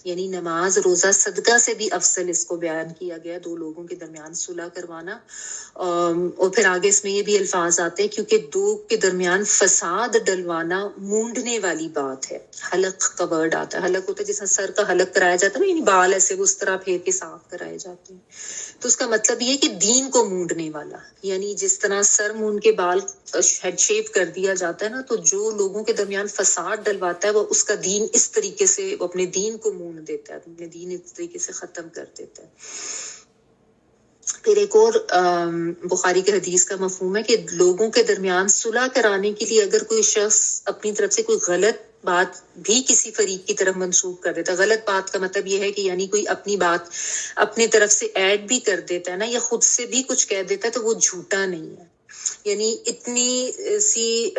یعنی نماز، روزہ، صدقہ سے بھی افضل اس کو بیان کیا گیا، دو لوگوں کے درمیان صلح کروانا. اور پھر آگے اس میں یہ بھی الفاظ آتے ہیں، کیونکہ دو کے درمیان فساد ڈلوانا مونڈنے والی بات ہے. حلق کا ورڈ آتا ہے، حلق ہوتا ہے جیسا سر کا حلق کرایا جاتا ہے نا، یعنی بال ایسے اس طرح پھیر کے صاف کرائے جاتے ہیں. تو اس کا مطلب یہ کہ دین کو مونڈنے والا، یعنی جس طرح سر مونڈ کے بال ہیڈ شیپ کر دیا جاتا ہے نا، تو جو لوگوں کے درمیان فساد ڈلواتا ہے وہ اس کا دین اس طریقے سے، وہ اپنے دین کو مونڈ دیتا ہے، اپنے دین اس طریقے سے ختم کر دیتا ہے. پھر ایک اور بخاری کے حدیث کا مفہوم ہے کہ لوگوں کے درمیان صلح کرانے کے لیے اگر کوئی شخص اپنی طرف سے کوئی غلط بات بھی کسی فریق کی طرف منسوخ کر دیتا ہے. غلط بات کا مطلب یہ ہے کہ یعنی کوئی اپنی بات اپنی طرف سے ایڈ بھی کر دیتا ہے نا، یا خود سے بھی کچھ کہہ دیتا ہے، تو وہ جھوٹا نہیں ہے. یعنی اتنی سی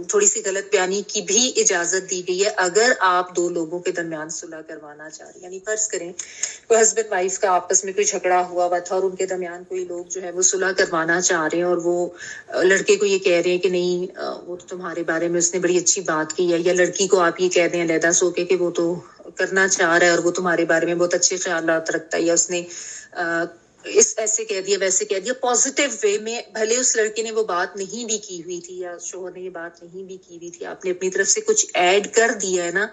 تھوڑی سی غلط بیانی کی بھی اجازت دی گئی ہے اگر آپ دو لوگوں کے درمیان صلح کروانا چاہ رہے ہیں. یعنی فرض کریں کوئی ہسبینڈ وائف کا آپس میں کوئی جھگڑا ہوا تھا، اور ان کے درمیان کوئی لوگ جو ہے وہ صلح کروانا چاہ رہے ہیں، اور وہ لڑکے کو یہ کہہ رہے ہیں کہ نہیں، وہ تو تمہارے بارے میں اس نے بڑی اچھی بات کی ہے، یا لڑکی کو آپ یہ کہہ دیں علیحدہ سو کے کہ وہ تو کرنا چاہ رہا ہے اور وہ تمہارے بارے میں بہت اچھے خیالات رکھتا ہے، یا اس نے اس ایسے کہہ دیا، ویسے کہہ دیا، پازیٹیو وے میں. بھلے اس لڑکے نے وہ بات نہیں بھی کی ہوئی تھی، یا شوہر نے یہ بات نہیں بھی کی ہوئی تھی، آپ نے اپنی طرف سے کچھ ایڈ کر دیا ہے نا،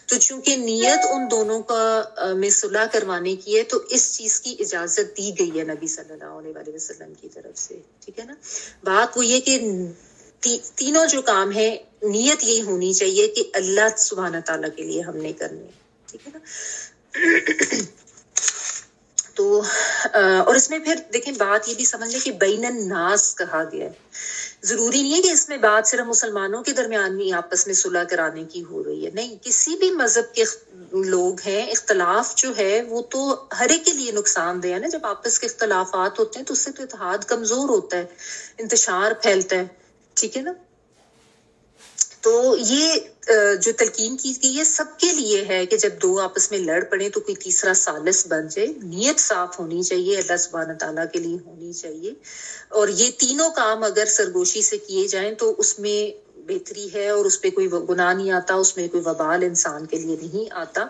تو چونکہ نیت ان دونوں کا میں صلح کروانے کی ہے، تو اس چیز کی اجازت دی گئی ہے نبی صلی اللہ علیہ وسلم کی طرف سے. ٹھیک ہے نا. بات وہ یہ کہ تینوں جو کام ہے، نیت یہی ہونی چاہیے کہ اللہ سبحانہ تعالیٰ کے لیے ہم نے کرنے. ٹھیک ہے نا. تو اور اس میں پھر دیکھیں بات یہ بھی سمجھ لیں کہ بین الناس کہا گیا ہے. ضروری نہیں ہے کہ اس میں بات صرف مسلمانوں کے درمیان ہی آپس میں صلح کرانے کی ہو رہی ہے، نہیں، کسی بھی مذہب کے لوگ ہیں، اختلاف جو ہے وہ تو ہر ایک کے لیے نقصان دہ ہے نا. جب آپس کے اختلافات ہوتے ہیں تو اس سے تو اتحاد کمزور ہوتا ہے، انتشار پھیلتا ہے. ٹھیک ہے نا. تو یہ جو تلقین کی گئی ہے سب کے لیے ہے کہ جب دو آپس میں لڑ پڑے تو کوئی تیسرا ثالث بن جائے. نیت صاف ہونی چاہیے، اللہ سبحانہ تعالیٰ کے لیے ہونی چاہیے، اور یہ تینوں کام اگر سرگوشی سے کیے جائیں تو اس میں بہتری ہے، اور اس پہ کوئی گناہ نہیں آتا، اس میں کوئی وبال انسان کے لیے نہیں آتا.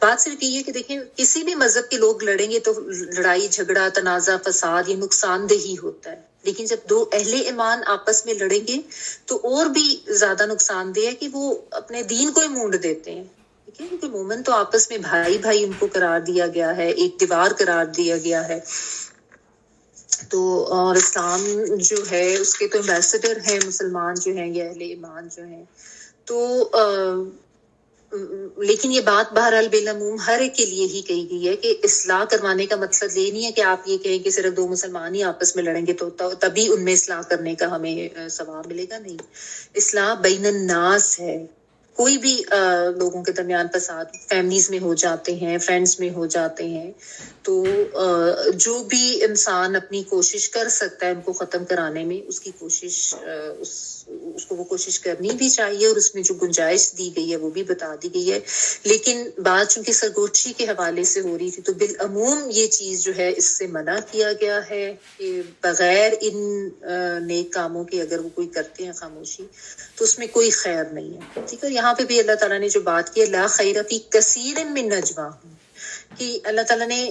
بات صرف یہ ہے کہ دیکھیں کسی بھی مذہب کے لوگ لڑیں گے تو لڑائی، جھگڑا، تنازع، فساد یہ نقصان دہ ہی ہوتا ہے. لیکن جب دو اہل ایمان آپس میں لڑیں گے تو اور بھی زیادہ نقصان دہ ہے کہ وہ اپنے دین کو ہی مونڈ دیتے ہیں. ٹھیک ہے. کیونکہ مومن تو آپس میں بھائی بھائی ان کو قرار دیا گیا ہے، ایک دیوار قرار دیا گیا ہے. تو اور اسلام جو ہے اس کے تو ایمبیسڈر ہیں مسلمان جو ہیں، یہ اہل ایمان جو ہیں. تو لیکن یہ بات بہرحال بالعموم ہر ایک کے لیے ہی کہی گئی ہے کہ اصلاح کروانے کا مقصد یہ نہیں ہے کہ آپ یہ کہیں کہ صرف دو مسلمان ہی آپس میں لڑیں گے تو تبھی ان میں اصلاح کرنے کا ہمیں ثواب ملے گا. نہیں، اصلاح بین الناس ہے. کوئی بھی لوگوں کے درمیان فساد فیملیز میں ہو جاتے ہیں، فرینڈز میں ہو جاتے ہیں، تو جو بھی انسان اپنی کوشش کر سکتا ہے ان کو ختم کرانے میں، اس کی کوشش اس کو وہ کوشش کرنی بھی چاہیے، اور اس میں جو گنجائش دی گئی ہے وہ بھی بتا دی گئی ہے. لیکن بات چونکہ سرگوشی کے حوالے سے ہو رہی تھی تو بالعموم یہ چیز جو ہے اس سے منع کیا گیا ہے کہ بغیر ان نیک کاموں کے اگر وہ کوئی کرتے ہیں خاموشی تو اس میں کوئی خیر نہیں ہے. ٹھیک ہے. یہاں پہ بھی اللہ تعالیٰ نے جو بات کی ہے، لا خیر فی کثیر من نجواہم، کہ اللہ تعالیٰ نے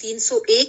301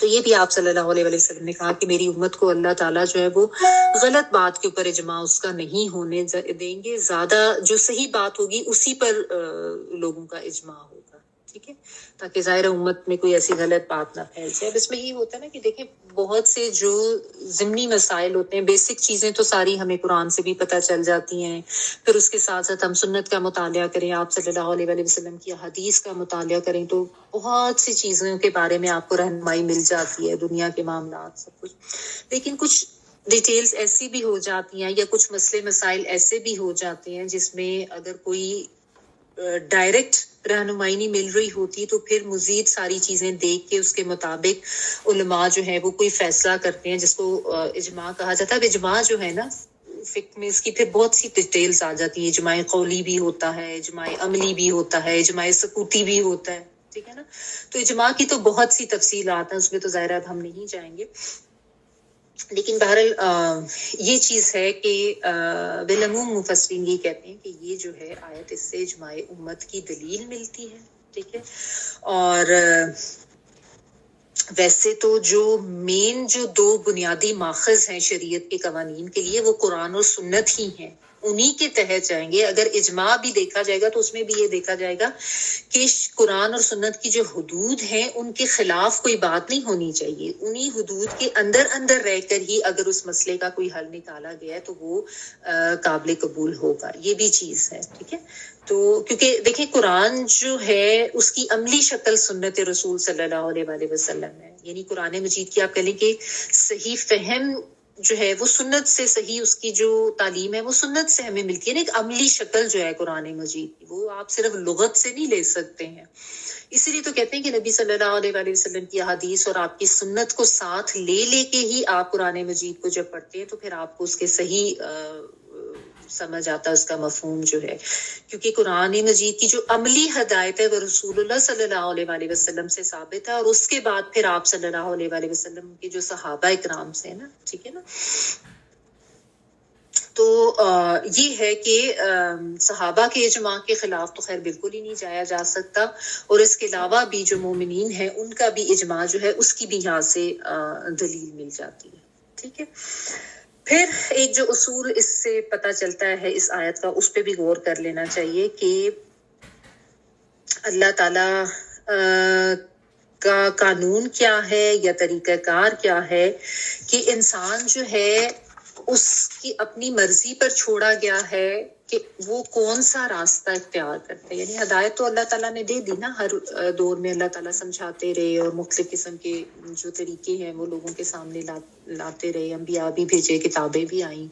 تو یہ بھی آپ صلی اللہ علیہ وسلم نے کہا کہ میری امت کو اللہ تعالیٰ جو ہے وہ غلط بات کے اوپر اجماع اس کا نہیں ہونے دیں گے، زیادہ جو صحیح بات ہوگی اسی پر لوگوں کا اجماع ہوگا، ٹھیک ہے، تاکہ ظاہر امت میں کوئی ایسی غلط بات نہ پھیل جائے۔ اب اس میں یہ ہوتا ہے نا کہ دیکھیں بہت سے جو ضمنی مسائل ہوتے ہیں، بیسک چیزیں تو ساری ہمیں قرآن سے بھی پتہ چل جاتی ہیں، پھر اس کے ساتھ ساتھ ہم سنت کا مطالعہ کریں، آپ صلی اللہ علیہ وسلم کی حدیث کا مطالعہ کریں تو بہت سی چیزوں کے بارے میں آپ کو رہنمائی مل جاتی ہے، دنیا کے معاملات سب کچھ۔ لیکن کچھ ڈیٹیلز ایسی بھی ہو جاتی ہیں یا کچھ مسئلے مسائل ایسے بھی ہو جاتے ہیں جس میں اگر کوئی ڈائریکٹ رہنمائی نہیں مل رہی ہوتی تو پھر مزید ساری چیزیں دیکھ کے اس کے مطابق علماء جو ہے وہ کوئی فیصلہ کرتے ہیں، جس کو اجماع کہا جاتا ہے۔ اب اجماع جو ہے نا فقہ میں اس کی پھر بہت سی ڈیٹیلز آ جاتی ہیں، اجماع قولی بھی ہوتا ہے، اجماع عملی بھی ہوتا ہے، اجماع سکوتی بھی ہوتا ہے، ٹھیک ہے نا۔ تو اجماع کی تو بہت سی تفصیلات ہیں، اس میں تو ظاہر اب ہم نہیں جائیں گے، لیکن بہرحال یہ چیز ہے کہ بالعموم مفسرین یہ کہتے ہیں کہ یہ جو ہے آیت اس سے اجماع امت کی دلیل ملتی ہے، ٹھیک ہے۔ اور ویسے تو جو مین جو دو بنیادی ماخذ ہیں شریعت کے قوانین کے لیے وہ قرآن اور سنت ہی ہیں، انہی کے تحت جائیں گے۔ اگر اجماع بھی دیکھا جائے گا تو اس میں بھی یہ دیکھا جائے گا کہ قرآن اور سنت کی جو حدود ہیں ان کے خلاف کوئی بات نہیں ہونی چاہیے، انہی حدود کے اندر رہ کر ہی اگر اس مسئلے کا کوئی حل نکالا گیا ہے تو وہ قابل قبول ہوگا، یہ بھی چیز ہے، ٹھیک ہے۔ تو کیونکہ دیکھیں قرآن جو ہے اس کی عملی شکل سنت رسول صلی اللہ علیہ وسلم ہے، یعنی قرآن مجید کی آپ کہہ لیں کہ صحیح فہم جو ہے وہ سنت سے، صحیح اس کی جو تعلیم ہے وہ سنت سے ہمیں ملتی ہے نا، ایک عملی شکل جو ہے قرآن مجید کی وہ آپ صرف لغت سے نہیں لے سکتے ہیں۔ اسی لیے تو کہتے ہیں کہ نبی صلی اللہ علیہ وسلم کی حدیث اور آپ کی سنت کو ساتھ لے کے ہی آپ قرآن مجید کو جب پڑھتے ہیں تو پھر آپ کو اس کے صحیح سمجھ آتا ہے، اس کا مفہوم جو ہے، کیونکہ قرآن مجید کی جو عملی ہدایت ہے وہ رسول اللہ صلی اللہ علیہ وسلم سے ثابت ہے، اور اس کے بعد پھر آپ صلی اللہ علیہ وسلم کے جو صحابہ اکرام سے ہے نا، ٹھیک ہے نا۔ تو یہ ہے کہ صحابہ کے اجماع کے خلاف تو خیر بالکل ہی نہیں جایا جا سکتا، اور اس کے علاوہ بھی جو مومنین ہیں ان کا بھی اجماع جو ہے اس کی بھی یہاں سے دلیل مل جاتی ہے، ٹھیک ہے۔ پھر ایک جو اصول اس سے پتہ چلتا ہے اس آیت کا، اس پہ بھی غور کر لینا چاہیے کہ اللہ تعالی کا قانون کیا ہے یا طریقہ کار کیا ہے کہ انسان جو ہے اس کی اپنی مرضی پر چھوڑا گیا ہے کہ وہ کون سا راستہ اختیار کرتا ہے۔ یعنی ہدایت تو اللہ تعالیٰ نے دے دی نا، ہر دور میں اللہ تعالیٰ سمجھاتے رہے اور مختلف قسم کے جو طریقے ہیں وہ لوگوں کے سامنے لاتے رہے، انبیاء بھی بھیجے، کتابیں بھی آئیں،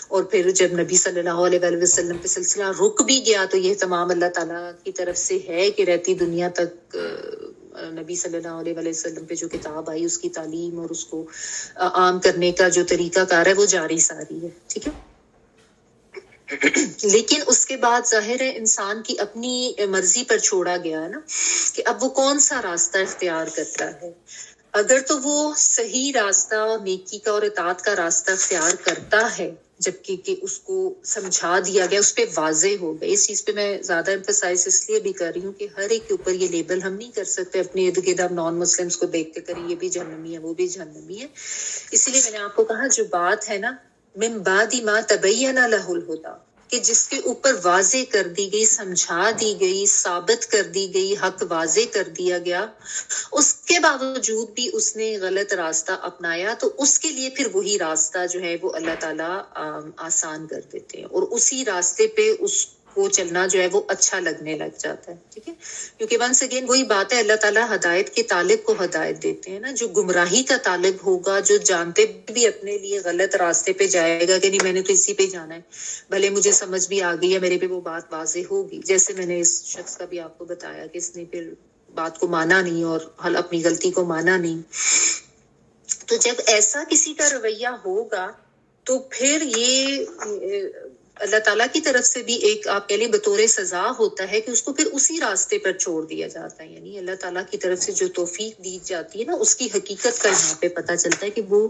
اور پھر جب نبی صلی اللہ علیہ وسلم پہ سلسلہ رک بھی گیا تو یہ تمام اللہ تعالیٰ کی طرف سے ہے کہ رہتی دنیا تک نبی صلی اللہ علیہ وسلم پہ جو کتاب آئی اس کی تعلیم اور اس کو عام کرنے کا جو طریقہ کار ہے وہ جاری ساری ہے، ٹھیک ہے۔ لیکن اس کے بعد ظاہر ہے انسان کی اپنی مرضی پر چھوڑا گیا ہے نا کہ اب وہ کون سا راستہ اختیار کرتا ہے۔ اگر تو وہ صحیح راستہ اور نیکی کا اور اطاعت کا راستہ اختیار کرتا ہے، جبکہ کہ اس کو سمجھا دیا گیا، اس پہ واضح ہو گیا۔ اس چیز پہ میں زیادہ ایمفسائز اس لیے بھی کر رہی ہوں کہ ہر ایک کے اوپر یہ لیبل ہم نہیں کر سکتے، اپنے ارد گرد ہم نان مسلمس کو دیکھ کے کریں یہ بھی جہنمی ہے وہ بھی جہنمی ہے۔ اسی لیے میں نے آپ کو کہا جو بات ہے نا من بعد ما تبین لہ الہدی، کہ جس کے اوپر واضح کر دی گئی، سمجھا دی گئی، ثابت کر دی گئی، حق واضح کر دیا گیا، اس کے باوجود بھی اس نے غلط راستہ اپنایا تو اس کے لیے پھر وہی راستہ جو ہے وہ اللہ تعالیٰ آسان کر دیتے ہیں، اور اسی راستے پہ اس کو چلنا جو ہے وہ اچھا لگنے لگ جاتا ہے، ٹھیک ہے۔ کیونکہ ونس اگین وہی بات ہے، اللہ تعالیٰ ہدایت کے طالب کو ہدایت دیتے ہیں نا، جو گمراہی کا طالب ہوگا، جو جانتے بھی اپنے لیے غلط راستے پہ جائے گا کہ نہیں میں نے تو اسی پہ جانا ہے، بھلے مجھے سمجھ بھی آ گئی ہے، میرے پہ وہ بات واضح ہوگی، جیسے میں نے اس شخص کا بھی آپ کو بتایا کہ اس نے پھر بات کو مانا نہیں اور اپنی غلطی کو مانا نہیں۔ تو جب ایسا کسی کا رویہ ہوگا تو پھر یہ اللہ تعالیٰ کی طرف سے بھی ایک آپ کہہ لیں بطور سزا ہوتا ہے کہ اس کو پھر اسی راستے پر چھوڑ دیا جاتا ہے، یعنی اللہ تعالیٰ کی طرف سے جو توفیق دی جاتی ہے نا اس کی حقیقت کا یہاں پہ پتہ چلتا ہے کہ وہ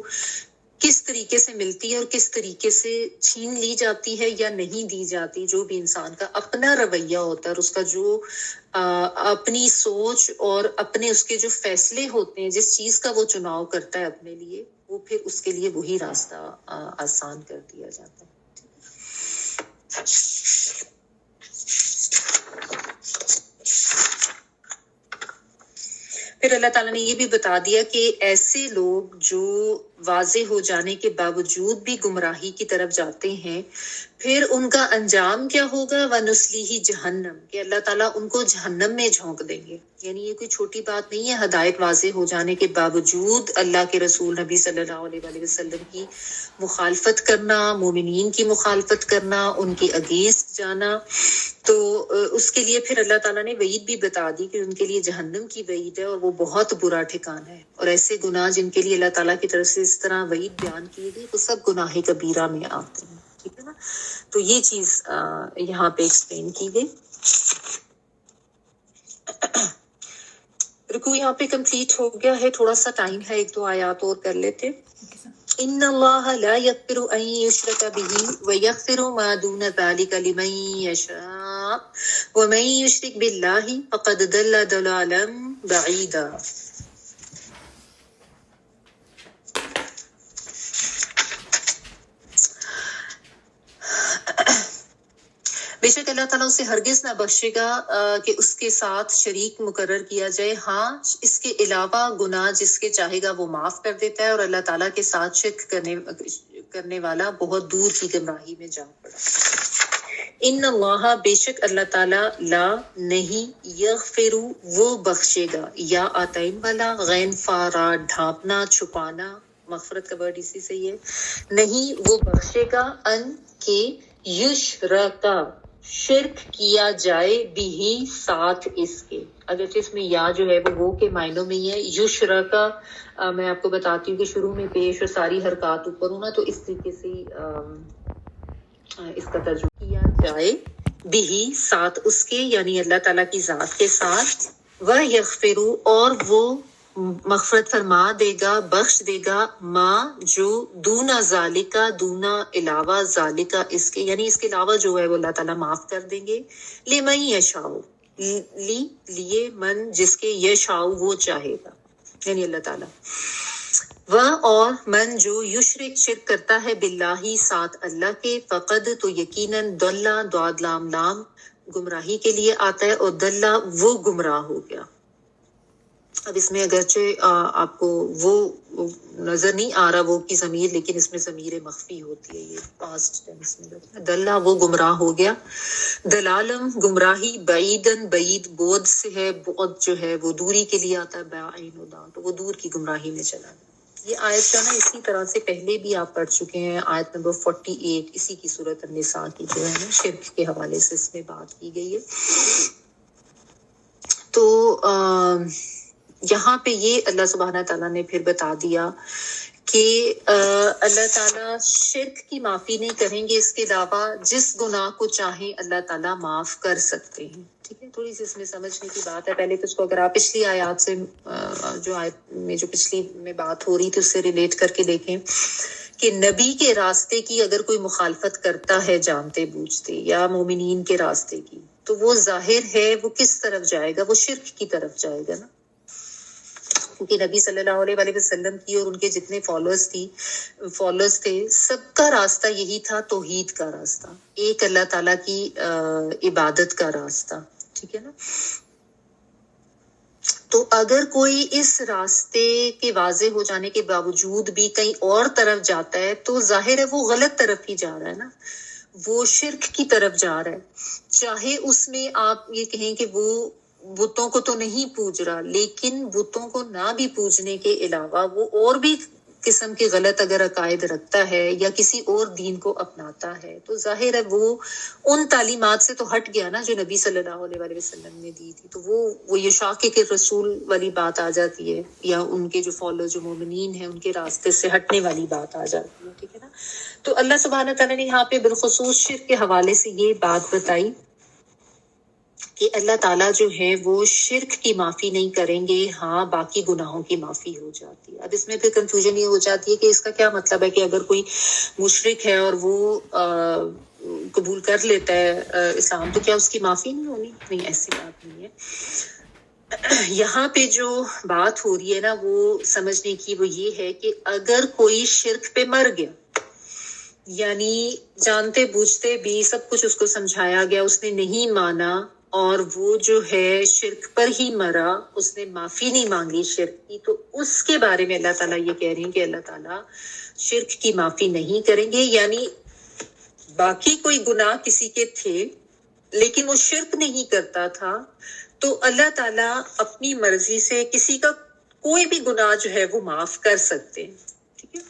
کس طریقے سے ملتی ہے اور کس طریقے سے چھین لی جاتی ہے یا نہیں دی جاتی. جو بھی انسان کا اپنا رویہ ہوتا ہے اور اس کا جو اپنی سوچ اور اپنے اس کے جو فیصلے ہوتے ہیں، جس چیز کا وہ چناؤ کرتا ہے اپنے لیے، وہ پھر اس کے لیے وہی راستہ آسان کر دیا جاتا ہے. پھر اللہ تعالیٰ نے یہ بھی بتا دیا کہ ایسے لوگ جو واضح ہو جانے کے باوجود بھی گمراہی کی طرف جاتے ہیں، پھر ان کا انجام کیا ہوگا؟ وَنُصْلِهِ جہنم، کہ اللہ تعالیٰ ان کو جہنم میں جھونک دیں گے. یعنی یہ کوئی چھوٹی بات نہیں ہے. ہدایت واضح ہو جانے کے باوجود اللہ کے رسول نبی صلی اللہ علیہ وآلہ وسلم کی مخالفت کرنا، مومنین کی مخالفت کرنا، ان کے اگینسٹ جانا، تو اس کے لیے پھر اللہ تعالیٰ نے وعید بھی بتا دی کہ ان کے لیے جہنم کی وعید ہے اور وہ بہت برا ٹھکانہ ہے. اور ایسے گناہ جن کے لیے اللہ تعالیٰ کی طرف سے اس طرح وعید بیان کی گئی، وہ سب گناہ کبیرہ میں آتے ہیں. ٹھیک ہے نا. تو یہ چیز یہاں پہ ایکسپلین کی گئی. رکوع یہاں پہ کمپلیٹ ہو گیا ہے. تھوڑا سا ٹائم ہے، ایک دو آیات اور کر لیتے. ان اللہ لا یغفر ان یشرک به ویغفر ما دون ذلک لمن یشاء ومن یشرک باللہ فقد ضل ضلالا بعیدا. بے شک اللہ تعالیٰ اسے ہرگز نہ بخشے گا کہ اس کے ساتھ شریک مقرر کیا جائے. ہاں، اس کے علاوہ گناہ جس کے چاہے گا وہ معاف کر دیتا ہے، اور اللہ تعالیٰ کے ساتھ شرک کرنے والا بہت دور کی گمراہی میں جا پڑا. ان اللہ، بے شک اللہ تعالیٰ، لا نہیں، یغفر وہ بخشے گا، یا آتین والا غین فارا ڈھانپنا چھپانا، مغفرت کا ورڈ اسی سے ہے. نہیں وہ بخشے گا، ان کے یشرکا شرک کیا جائے، بھی ساتھ اس کے. اگرچہ اس میں یا جو ہے وہ کے معنوں میں ہی ہے. یشرکا میں آپ کو بتاتی ہوں کہ شروع میں پیش اور ساری حرکات اوپر ہونا، تو اس طریقے سے اس کا ترجمہ کیا جائے، بھی ساتھ اس کے، یعنی اللہ تعالیٰ کی ذات کے ساتھ. وَيَغْفِرُ اور وہ مغفرت فرما دے گا، بخش دے گا، ما جو دونا ذالکا دونا علاوہ ذالکا اس کے، یعنی اس کے علاوہ جو ہے وہ اللہ تعالیٰ معاف کر دیں گے. لمن یشاء لیے من جس کے یشاء وہ چاہے گا، یعنی اللہ تعالیٰ. وہ اور من جو یشرک شرک کرتا ہے باللہ ساتھ اللہ کے، فقد تو یقیناً دلہ دعاد لام لام گمراہی کے لیے آتا ہے، اور دلہ وہ گمراہ ہو گیا. اب اس میں اگرچہ آپ کو وہ نظر نہیں آ رہا وہ کی ضمیر، لیکن اس میں ضمیر مخفی ہوتی ہے. یہ پاسٹ ٹینس میں دلہ وہ گمراہ ہو گیا. دلالم گمراہی، بعیدن بعید بود سے ہے، بعد جو ہے وہ دوری کے لیے آتا ہے، بعین و دا، تو وہ دور کی گمراہی میں چلا گیا. یہ آیت کا نا اسی طرح سے پہلے بھی آپ پڑھ چکے ہیں، آیت نمبر 48 اسی کی سورۃ النساء کی جو ہے نا شرک کے حوالے سے اس میں بات کی گئی ہے. تو یہاں پہ یہ اللہ سبحانہ تعالیٰ نے پھر بتا دیا کہ اللہ تعالیٰ شرک کی معافی نہیں کریں گے، اس کے علاوہ جس گناہ کو چاہیں اللہ تعالیٰ معاف کر سکتے ہیں. ٹھیک ہے، تھوڑی سی اس میں سمجھنے کی بات ہے. پہلے تو اس کو اگر آپ پچھلی آیات سے جو آیت میں جو پچھلی میں بات ہو رہی تھی اس سے ریلیٹ کر کے دیکھیں کہ نبی کے راستے کی اگر کوئی مخالفت کرتا ہے جانتے بوجھتے، یا مومنین کے راستے کی، تو وہ ظاہر ہے وہ کس طرف جائے گا؟ وہ شرک کی طرف جائے گا نا. کیونکہ نبی صلی اللہ علیہ وآلہ وسلم کی اور ان کے جتنے فالوورز تھے، سب کا راستہ یہی تھا، توحید کا راستہ، ایک اللہ تعالیٰ کی عبادت کا راستہ. ٹھیک ہے نا. تو اگر کوئی اس راستے کے واضح ہو جانے کے باوجود بھی کہیں اور طرف جاتا ہے، تو ظاہر ہے وہ غلط طرف ہی جا رہا ہے نا، وہ شرک کی طرف جا رہا ہے. چاہے اس میں آپ یہ کہیں کہ وہ بتوں کو تو نہیں پوج رہا، لیکن بتوں کو نہ بھی پوجنے کے علاوہ وہ اور بھی قسم کے غلط اگر عقائد رکھتا ہے یا کسی اور دین کو اپناتا ہے، تو ظاہر ہے وہ ان تعلیمات سے تو ہٹ گیا نا جو نبی صلی اللہ علیہ وآلہ وسلم نے دی تھی. تو وہ یہ شاق کے رسول والی بات آ جاتی ہے، یا ان کے جو فالوور جو مومنین ہیں ان کے راستے سے ہٹنے والی بات آ جاتی ہے. ٹھیک ہے نا. تو اللہ سبحانہ تعالیٰ نے یہاں پہ بالخصوص شرک کے حوالے سے یہ بات بتائی کہ اللہ تعالیٰ جو ہے وہ شرک کی معافی نہیں کریں گے، ہاں باقی گناہوں کی معافی ہو جاتی ہے۔ اب اس میں پھر کنفیوژن یہ ہو جاتی ہے کہ اس کا کیا مطلب ہے کہ اگر کوئی مشرک ہے اور وہ قبول کر لیتا ہے اسلام، تو کیا اس کی معافی نہیں ہونی؟ نہیں، ایسی بات نہیں ہے۔ یہاں پہ جو بات ہو رہی ہے نا وہ سمجھنے کی، وہ یہ ہے کہ اگر کوئی شرک پہ مر گیا، یعنی جانتے بوجھتے بھی سب کچھ اس کو سمجھایا گیا، اس نے نہیں مانا اور وہ جو ہے شرک پر ہی مرا، اس نے معافی نہیں مانگی شرک کی، تو اس کے بارے میں اللہ تعالیٰ یہ کہہ رہے ہیں کہ اللہ تعالیٰ شرک کی معافی نہیں کریں گے۔ یعنی باقی کوئی گناہ کسی کے تھے لیکن وہ شرک نہیں کرتا تھا، تو اللہ تعالیٰ اپنی مرضی سے کسی کا کوئی بھی گناہ جو ہے وہ معاف کر سکتے ہیں، ٹھیک ہے؟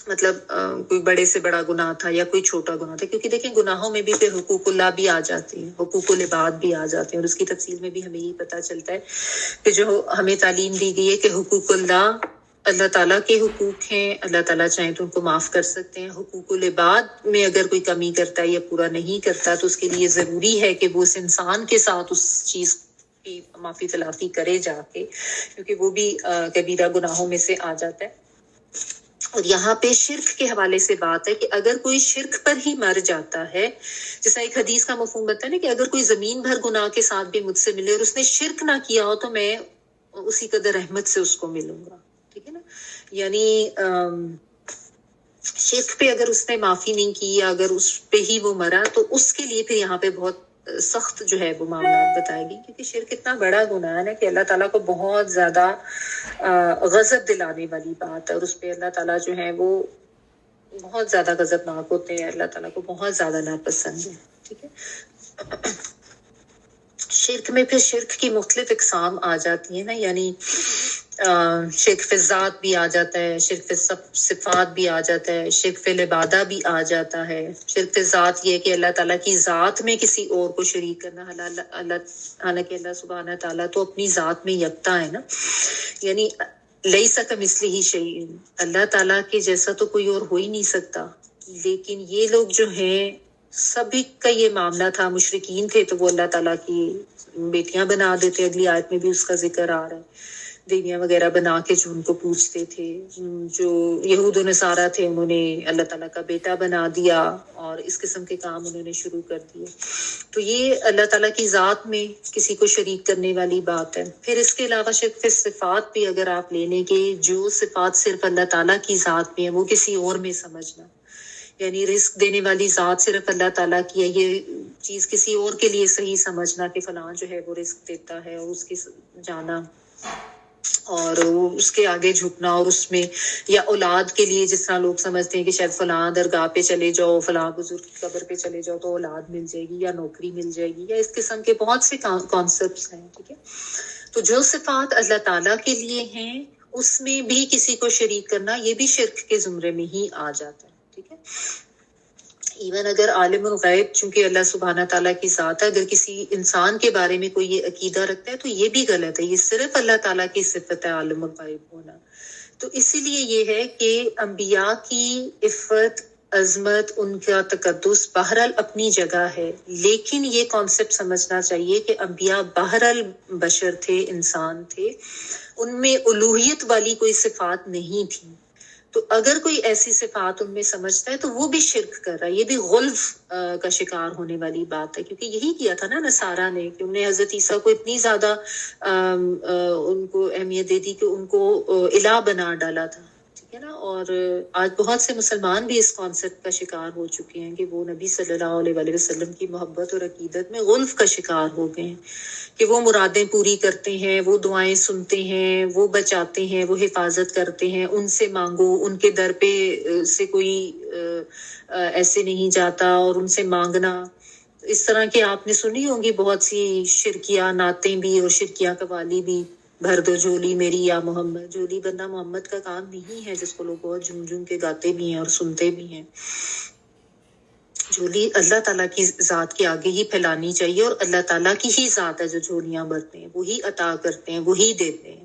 مطلب کوئی بڑے سے بڑا گناہ تھا یا کوئی چھوٹا گناہ تھا، کیونکہ دیکھیں گناہوں میں بھی پھر حقوق اللہ بھی آ جاتے ہیں، حقوق العباد بھی آ جاتے ہیں، اور اس کی تفصیل میں بھی ہمیں یہ پتہ چلتا ہے کہ جو ہمیں تعلیم دی گئی ہے کہ حقوق اللہ تعالیٰ کے حقوق ہیں، اللہ تعالیٰ چاہیں تو ان کو معاف کر سکتے ہیں۔ حقوق العباد میں اگر کوئی کمی کرتا ہے یا پورا نہیں کرتا تو اس کے لیے ضروری ہے کہ وہ اس انسان کے ساتھ اس چیز کی معافی تلافی کرے جا کے، کیونکہ وہ بھی کبیرہ گناہوں میں سے آ جاتا ہے۔ اور یہاں پہ شرک کے حوالے سے بات ہے کہ اگر کوئی شرک پر ہی مر جاتا ہے، جیسا ایک حدیث کا مفہوم بتا ہے نا کہ اگر کوئی زمین بھر گناہ کے ساتھ بھی مجھ سے ملے اور اس نے شرک نہ کیا ہو تو میں اسی قدر رحمت سے اس کو ملوں گا، ٹھیک ہے نا؟ یعنی شرک پہ اگر اس نے معافی نہیں کی یا اگر اس پہ ہی وہ مرا تو اس کے لیے پھر یہاں پہ بہت سخت جو ہے وہ معاملات بتائے گی، کیونکہ شرک اتنا بڑا گناہ ہے کہ اللہ تعالیٰ کو بہت زیادہ غضب دلانے والی بات ہے، اور اس پہ اللہ تعالیٰ جو ہے وہ بہت زیادہ غضبناک ہوتے ہیں، اللہ تعالیٰ کو بہت زیادہ ناپسند ہے، ٹھیک ہے؟ شرک میں پھر شرک کی مختلف اقسام آ جاتی ہیں نا، یعنی شرک فی ذات بھی آ جاتا ہے، شرک فی صفات بھی آ جاتا ہے، شرک فی العبادہ بھی آ جاتا ہے۔ شرک فی ذات یہ کہ اللہ تعالیٰ کی ذات میں کسی اور کو شریک کرنا، حالانکہ اللہ سبحانہ تعالیٰ تو اپنی ذات میں یکتا ہے نا، یعنی لیس کمثلہ شیء، اللہ تعالیٰ کے جیسا تو کوئی اور ہو ہی نہیں سکتا۔ لیکن یہ لوگ جو ہیں سبھی کا یہ معاملہ تھا، مشرکین تھے تو وہ اللہ تعالیٰ کی بیٹیاں بنا دیتے، اگلی آیت میں بھی اس کا ذکر آ رہا ہے، دیویاں وغیرہ بنا کے جو ان کو پوجتے تھے۔ جو یہود و نصارہ تھے انہوں نے اللہ تعالیٰ کا بیٹا بنا دیا اور اس قسم کے کام انہوں نے شروع کر دیے، تو یہ اللہ تعالیٰ کی ذات میں کسی کو شریک کرنے والی بات ہے۔ پھر اس کے علاوہ شرک فی صفات بھی اگر آپ لے لیں کہ جو صفات صرف اللہ تعالیٰ کی ذات میں ہے وہ کسی اور میں سمجھنا، یعنی رزق دینے والی ذات صرف اللہ تعالیٰ کی ہے، یہ چیز کسی اور کے لیے صحیح سمجھنا کہ فلاں جو ہے وہ رزق دیتا ہے، اور اس کی جانا اور اس کے آگے جھکنا، اور اس میں یا اولاد کے لیے جس طرح لوگ سمجھتے ہیں کہ شاید فلاں درگاہ پہ چلے جاؤ، فلاں بزرگ کی قبر پہ چلے جاؤ تو اولاد مل جائے گی یا نوکری مل جائے گی، یا اس قسم کے بہت سے کانسیپٹس ہیں، ٹھیک ہے؟ تو جو صفات اللہ تعالیٰ کے لیے ہیں اس میں بھی کسی کو شریک کرنا یہ بھی شرک کے زمرے میں ہی آ جاتا ہے، ٹھیک ہے؟ ایون اگر عالم الغیب، چونکہ اللہ سبحانہ تعالیٰ کی ذات ہے، اگر کسی انسان کے بارے میں کوئی یہ عقیدہ رکھتا ہے تو یہ بھی غلط ہے، یہ صرف اللہ تعالیٰ کی صفت ہے عالم الغیب ہونا۔ تو اسی لیے یہ ہے کہ انبیاء کی عفت، عظمت، ان کا تقدس بہرحال اپنی جگہ ہے، لیکن یہ کانسیپٹ سمجھنا چاہیے کہ انبیاء بہرحال بشر تھے، انسان تھے، ان میں الوہیت والی کوئی صفات نہیں تھی۔ تو اگر کوئی ایسی صفات ان میں سمجھتا ہے تو وہ بھی شرک کر رہا ہے، یہ بھی غلف کا شکار ہونے والی بات ہے، کیونکہ یہی کیا تھا نا نصارہ نے کہ انہوں نے حضرت عیسیٰ کو اتنی زیادہ ان کو اہمیت دے دی کہ ان کو الہ بنا ڈالا تھا، ٹھیک ہے نا؟ اور آج بہت سے مسلمان بھی اس کانسیپٹ کا شکار ہو چکے ہیں کہ وہ نبی صلی اللہ علیہ وسلم کی محبت اور عقیدت میں غلف کا شکار ہو گئے ہیں، کہ وہ مرادیں پوری کرتے ہیں، وہ دعائیں سنتے ہیں، وہ بچاتے ہیں، وہ حفاظت کرتے ہیں، ان سے مانگو، ان کے در پہ سے کوئی ایسے نہیں جاتا، اور ان سے مانگنا اس طرح کی آپ نے سنی ہوں گی بہت سی شرکیہ نعتیں بھی اور شرکیہ قوالی بھی، بھر دو جھولی میری یا محمد، جھولی بندہ محمد کا کام نہیں ہے جس کو لوگ بہت جھوم جھوم کے گاتے بھی ہیں اور سنتے بھی ہیں۔ جھولی اللہ تعالیٰ کی ذات کے آگے ہی پھیلانی چاہیے، اور اللہ تعالیٰ کی ہی ذات ہے جو جھولیاں بھرتے ہیں، وہی عطا کرتے ہیں، وہی دیتے ہیں۔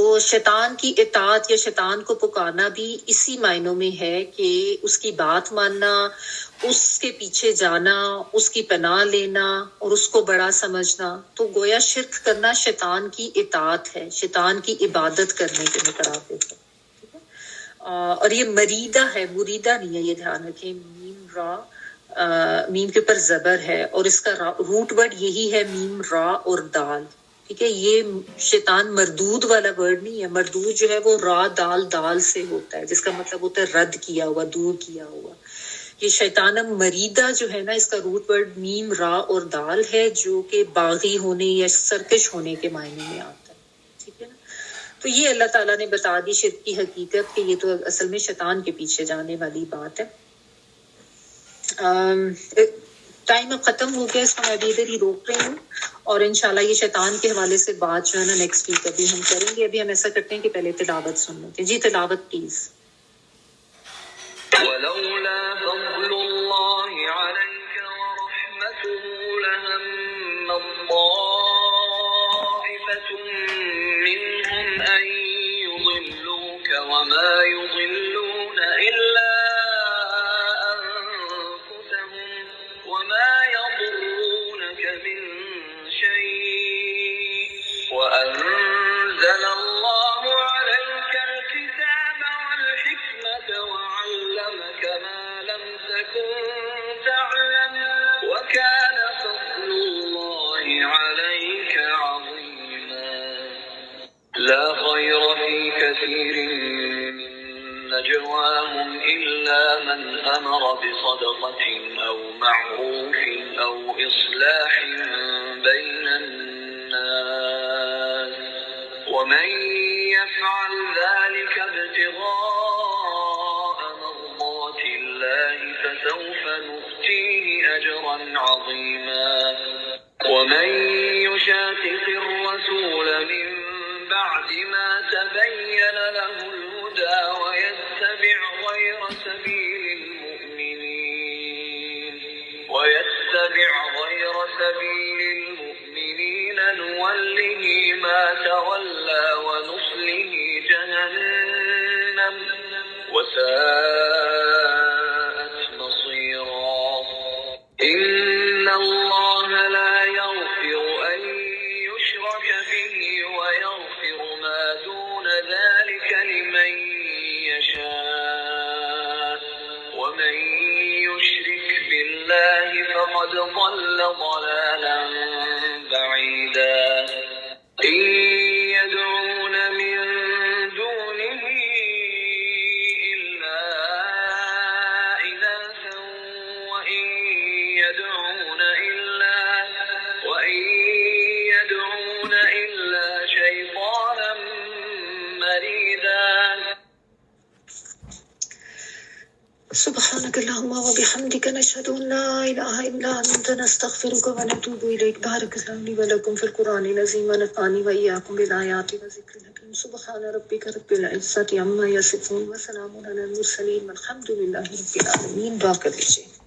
تو شیطان کی اطاعت یا شیطان کو پکارنا بھی اسی معنوں میں ہے کہ اس کی بات ماننا، اس کے پیچھے جانا، اس کی پناہ لینا اور اس کو بڑا سمجھنا. تو گویا شرک کرنا شیطان کی اطاعت ہے، شیطان کی عبادت کرنے کے مترادف ہے. اور یہ مریدہ ہے، مریدہ نہیں ہے، یہ دھیان رکھیں. میم را، میم کے اوپر زبر ہے اور اس کا روٹ ورڈ یہی ہے، میم را اور دال. ٹھیک ہے، یہ شیطان مردود والا ورڈ نہیں ہے. مردود جو ہے وہ را دال دال سے ہوتا ہے، جس کا مطلب ہوتا ہے رد کیا ہوا، دور کیا ہوا. یہ شیطانم مریدہ جو ہے نا، اس کا روٹ ورڈ میم را اور دال ہے، جو کہ باغی ہونے یا سرکش ہونے کے معنی میں آتا ہے. ٹھیک ہے نا. تو یہ اللہ تعالیٰ نے بتا دی شرک کی حقیقت کہ یہ تو اصل میں شیطان کے پیچھے جانے والی بات ہے. ٹائم اب ختم ہو گیا، اس کو میں ابھی ادھر ہی روک رہی ہوں، اور انشاءاللہ یہ شیطان کے حوالے سے بات جو ہے نا نیکسٹ ویک ابھی ہم کریں گے. ابھی ہم ایسا کرتے ہیں کہ پہلے تلاوت سن لیتے ہیں. جی تلاوت پلیز. ولولا فضل الله عليك ورحمته لهم طائفة منهم أن يضلوك وما يضلون إلا أنفسهم وما يضرونك من شيء وأنزل الله عليك الكتاب والحكمة وعلمك ما لم تكن تعلم وكان فضل الله عليك عظيما. لا خير في كثير من نجواهم إلا من أمر بصدقة أو معروف أو إصلاح بين الناس ومن يفعل ذلك ابتغاء مرضات الله فسوف نؤتيه أجرا عظيما. ومن يشاقق الرسول من بعد ما تبين له الهدى ويتبع غير سبيل المؤمنين نوله ما تولى ونصله جهنم وساءت مصيرا. إن الله لا يغفر أن يشرك به ويغفر ما دون ذلك لمن يشاء ومن يشرك بالله فقد ضل ضلالا بعيدا. إن يدعون من دونه إلا إناثا وإن يدعون إلا شيطانا مريدا. سبحانك اللهم وبحمدك نشهد أن لا إله إلا أنت نستغفرك ونتوب إليك. بارك الله لي ولكم في القرآن العظيم ونفعني وإياكم بالآيات والذكر الحكيم. سبحان ربك رب العزة عما يصفون وسلام على المرسلين والحمد لله رب العالمين. دعا کر لیجیے.